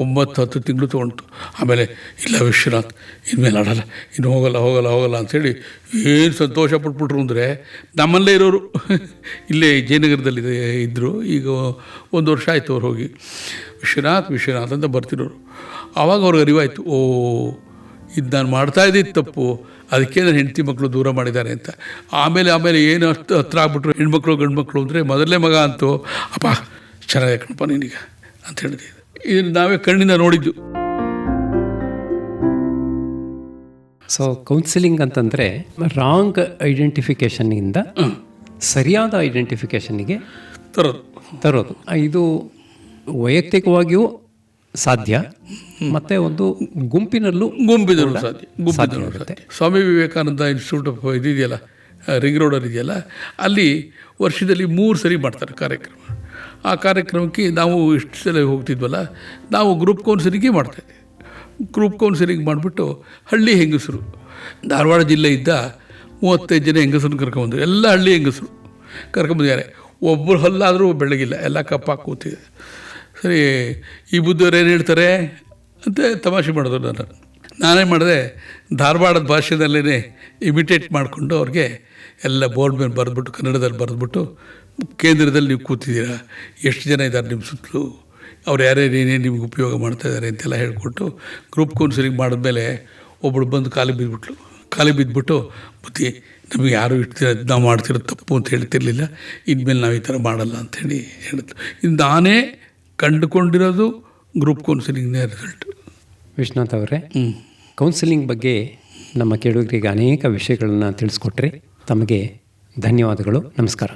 [SPEAKER 2] 9-10 ತಿಂಗಳು ತೊಗೊಂಡು, ಆಮೇಲೆ ಇಲ್ಲ ವಿಶ್ವನಾಥ್ ಇನ್ಮೇಲೆ ಆಡೋಲ್ಲ, ಇನ್ನು ಹೋಗಲ್ಲ ಅಂಥೇಳಿ ಏನು ಸಂತೋಷ ಪಟ್ಬಿಟ್ರು ಅಂದರೆ, ನಮ್ಮಲ್ಲೇ ಇರೋರು ಇಲ್ಲೇ ಜಯನಗರದಲ್ಲಿ ಇದ್ದರು, ಈಗ 1 ವರ್ಷ ಆಯಿತು ಅವ್ರು ಹೋಗಿ. ವಿಶ್ವನಾಥ್ ಅಂತ ಬರ್ತಿರೋರು. ಆವಾಗ ಅವ್ರಿಗೆ ಅರಿವಾಯಿತು, ಇದು ನಾನು ಮಾಡ್ತಾಯಿದ್ದಿದ್ದು ತಪ್ಪು, ಅದಕ್ಕೆ ನನ್ನ ಹೆಂಡತಿ ಮಕ್ಕಳು ದೂರ ಮಾಡಿದ್ದಾರೆ ಅಂತ. ಆಮೇಲೆ ಏನು ಹತ್ರ ಆಗ್ಬಿಟ್ರು ಹೆಣ್ಮಕ್ಳು ಗಂಡು ಮಕ್ಕಳು ಅಂದರೆ, ಮೊದಲನೇ ಮಗ ಅಂತೂ ಅಪ್ಪ ಚೆನ್ನಾಗಿ ಕಣಪ್ಪ ನೀನೀಗ ಅಂತ ಹೇಳಿದೆ. ಇದನ್ನು ನಾವೇ ಕಣ್ಣಿಂದ ನೋಡಿದ್ದು.
[SPEAKER 1] ಸೊ ಕೌನ್ಸಿಲಿಂಗ್ ಅಂತಂದರೆ ರಾಂಗ್ ಐಡೆಂಟಿಫಿಕೇಷನ್ನಿಂದ ಸರಿಯಾದ ಐಡೆಂಟಿಫಿಕೇಷನ್ನಿಗೆ ತರೋದು. ಇದು ವೈಯಕ್ತಿಕವಾಗಿಯೂ ಸಾಧ್ಯ, ಮತ್ತು ಒಂದು ಗುಂಪಿನಲ್ಲೂ ಸಾಧ್ಯ.
[SPEAKER 2] ಸ್ವಾಮಿ ವಿವೇಕಾನಂದ ಇನ್ಸ್ಟಿಟ್ಯೂಟ್ ಆಫ್ ಇದೆಯಲ್ಲ, ರಿಂಗ್ ರೋಡಲ್ಲಿ ಇದೆಯಲ್ಲ, ಅಲ್ಲಿ ವರ್ಷದಲ್ಲಿ 3 ಸರಿ ಮಾಡ್ತಾರೆ ಕಾರ್ಯಕ್ರಮ. ಆ ಕಾರ್ಯಕ್ರಮಕ್ಕೆ ನಾವು ಇಷ್ಟು ಸಲ ಹೋಗ್ತಿದ್ವಲ್ಲ, ನಾವು ಗ್ರೂಪ್ ಕೌನ್ಸಿಲಿಂಗೇ ಮಾಡ್ತಾಯಿದ್ವಿ. ಗ್ರೂಪ್ ಕೌನ್ಸಿಲಿಂಗ್ ಮಾಡಿಬಿಟ್ಟು ಹಳ್ಳಿ ಹೆಂಗಸರು, ಧಾರವಾಡ ಜಿಲ್ಲೆಯಿಂದ 35 ಜನ ಹೆಂಗಸರನ್ನು ಕರ್ಕೊಂಬಂದು, ಎಲ್ಲ ಹಳ್ಳಿ ಹೆಂಗಸರು ಕರ್ಕೊಂಬಂದಿದ್ದಾರೆ. ಒಬ್ಬರು ಹಲ್ಲಾದರೂ ಬೆಳಗಿಲ್ಲ, ಎಲ್ಲ ಕಪ್ಪಾಗಿ ಕೂತಿದೆ. ಸರಿ, ಈ ಬುದ್ಧವ್ರು ಏನು ಹೇಳ್ತಾರೆ ಅಂತ ತಮಾಷೆ ಮಾಡಿದ್ರು. ನಾನೇ ಮಾಡಿದೆ, ಧಾರವಾಡದ ಭಾಷೆದಲ್ಲೇ ಇಮಿಟೇಟ್ ಮಾಡಿಕೊಂಡು ಅವ್ರಿಗೆ ಎಲ್ಲ ಬೋರ್ಡ್ ಮೇಲೆ ಬರೆದ್ಬಿಟ್ಟು, ಕನ್ನಡದಲ್ಲಿ ಬರೆದ್ಬಿಟ್ಟು, ಕೇಂದ್ರದಲ್ಲಿ ನೀವು ಕೂತಿದ್ದೀರಾ, ಎಷ್ಟು ಜನ ಇದ್ದಾರೆ ನಿಮ್ಮ ಸುತ್ತಲೂ, ಅವ್ರು ಏನೇನು ನಿಮ್ಗೆ ಉಪಯೋಗ ಮಾಡ್ತಾಯಿದ್ದಾರೆ ಅಂತೆಲ್ಲ ಹೇಳ್ಕೊಟ್ಟು ಗ್ರೂಪ್ ಕೌನ್ಸಿಲಿಂಗ್ ಮಾಡಿದ್ಮೇಲೆ ಒಬ್ಬಳು ಬಂದು ಕಾಲಿಗೆ ಬಿದ್ದುಬಿಟ್ಟು ಬುದ್ಧಿ ನಮಗೆ ಯಾರು ನಾವು ಮಾಡ್ತಿರೋದು ತಪ್ಪು ಅಂತ ಹೇಳ್ತಿರ್ಲಿಲ್ಲ, ಇನ್ಮೇಲೆ ನಾವು ಈ ಥರ ಮಾಡಲ್ಲ ಅಂಥೇಳಿ ಹೇಳಿದ್ರು. ಇದು ನಾನೇ ಕಂಡುಕೊಂಡಿರೋದು ಗ್ರೂಪ್ ಕೌನ್ಸಿಲಿಂಗ್ನೇ ರಿಸಲ್ಟ್.
[SPEAKER 1] ವಿಶ್ವನಾಥ್ ಅವರೇ, ಕೌನ್ಸಿಲಿಂಗ್ ಬಗ್ಗೆ ನಮ್ಮ ಕೇಳುಗರಿಗೆ ಅನೇಕ ವಿಷಯಗಳನ್ನು ತಿಳಿಸ್ಕೊಟ್ರಿ. ತಮಗೆ ಧನ್ಯವಾದಗಳು. ನಮಸ್ಕಾರ.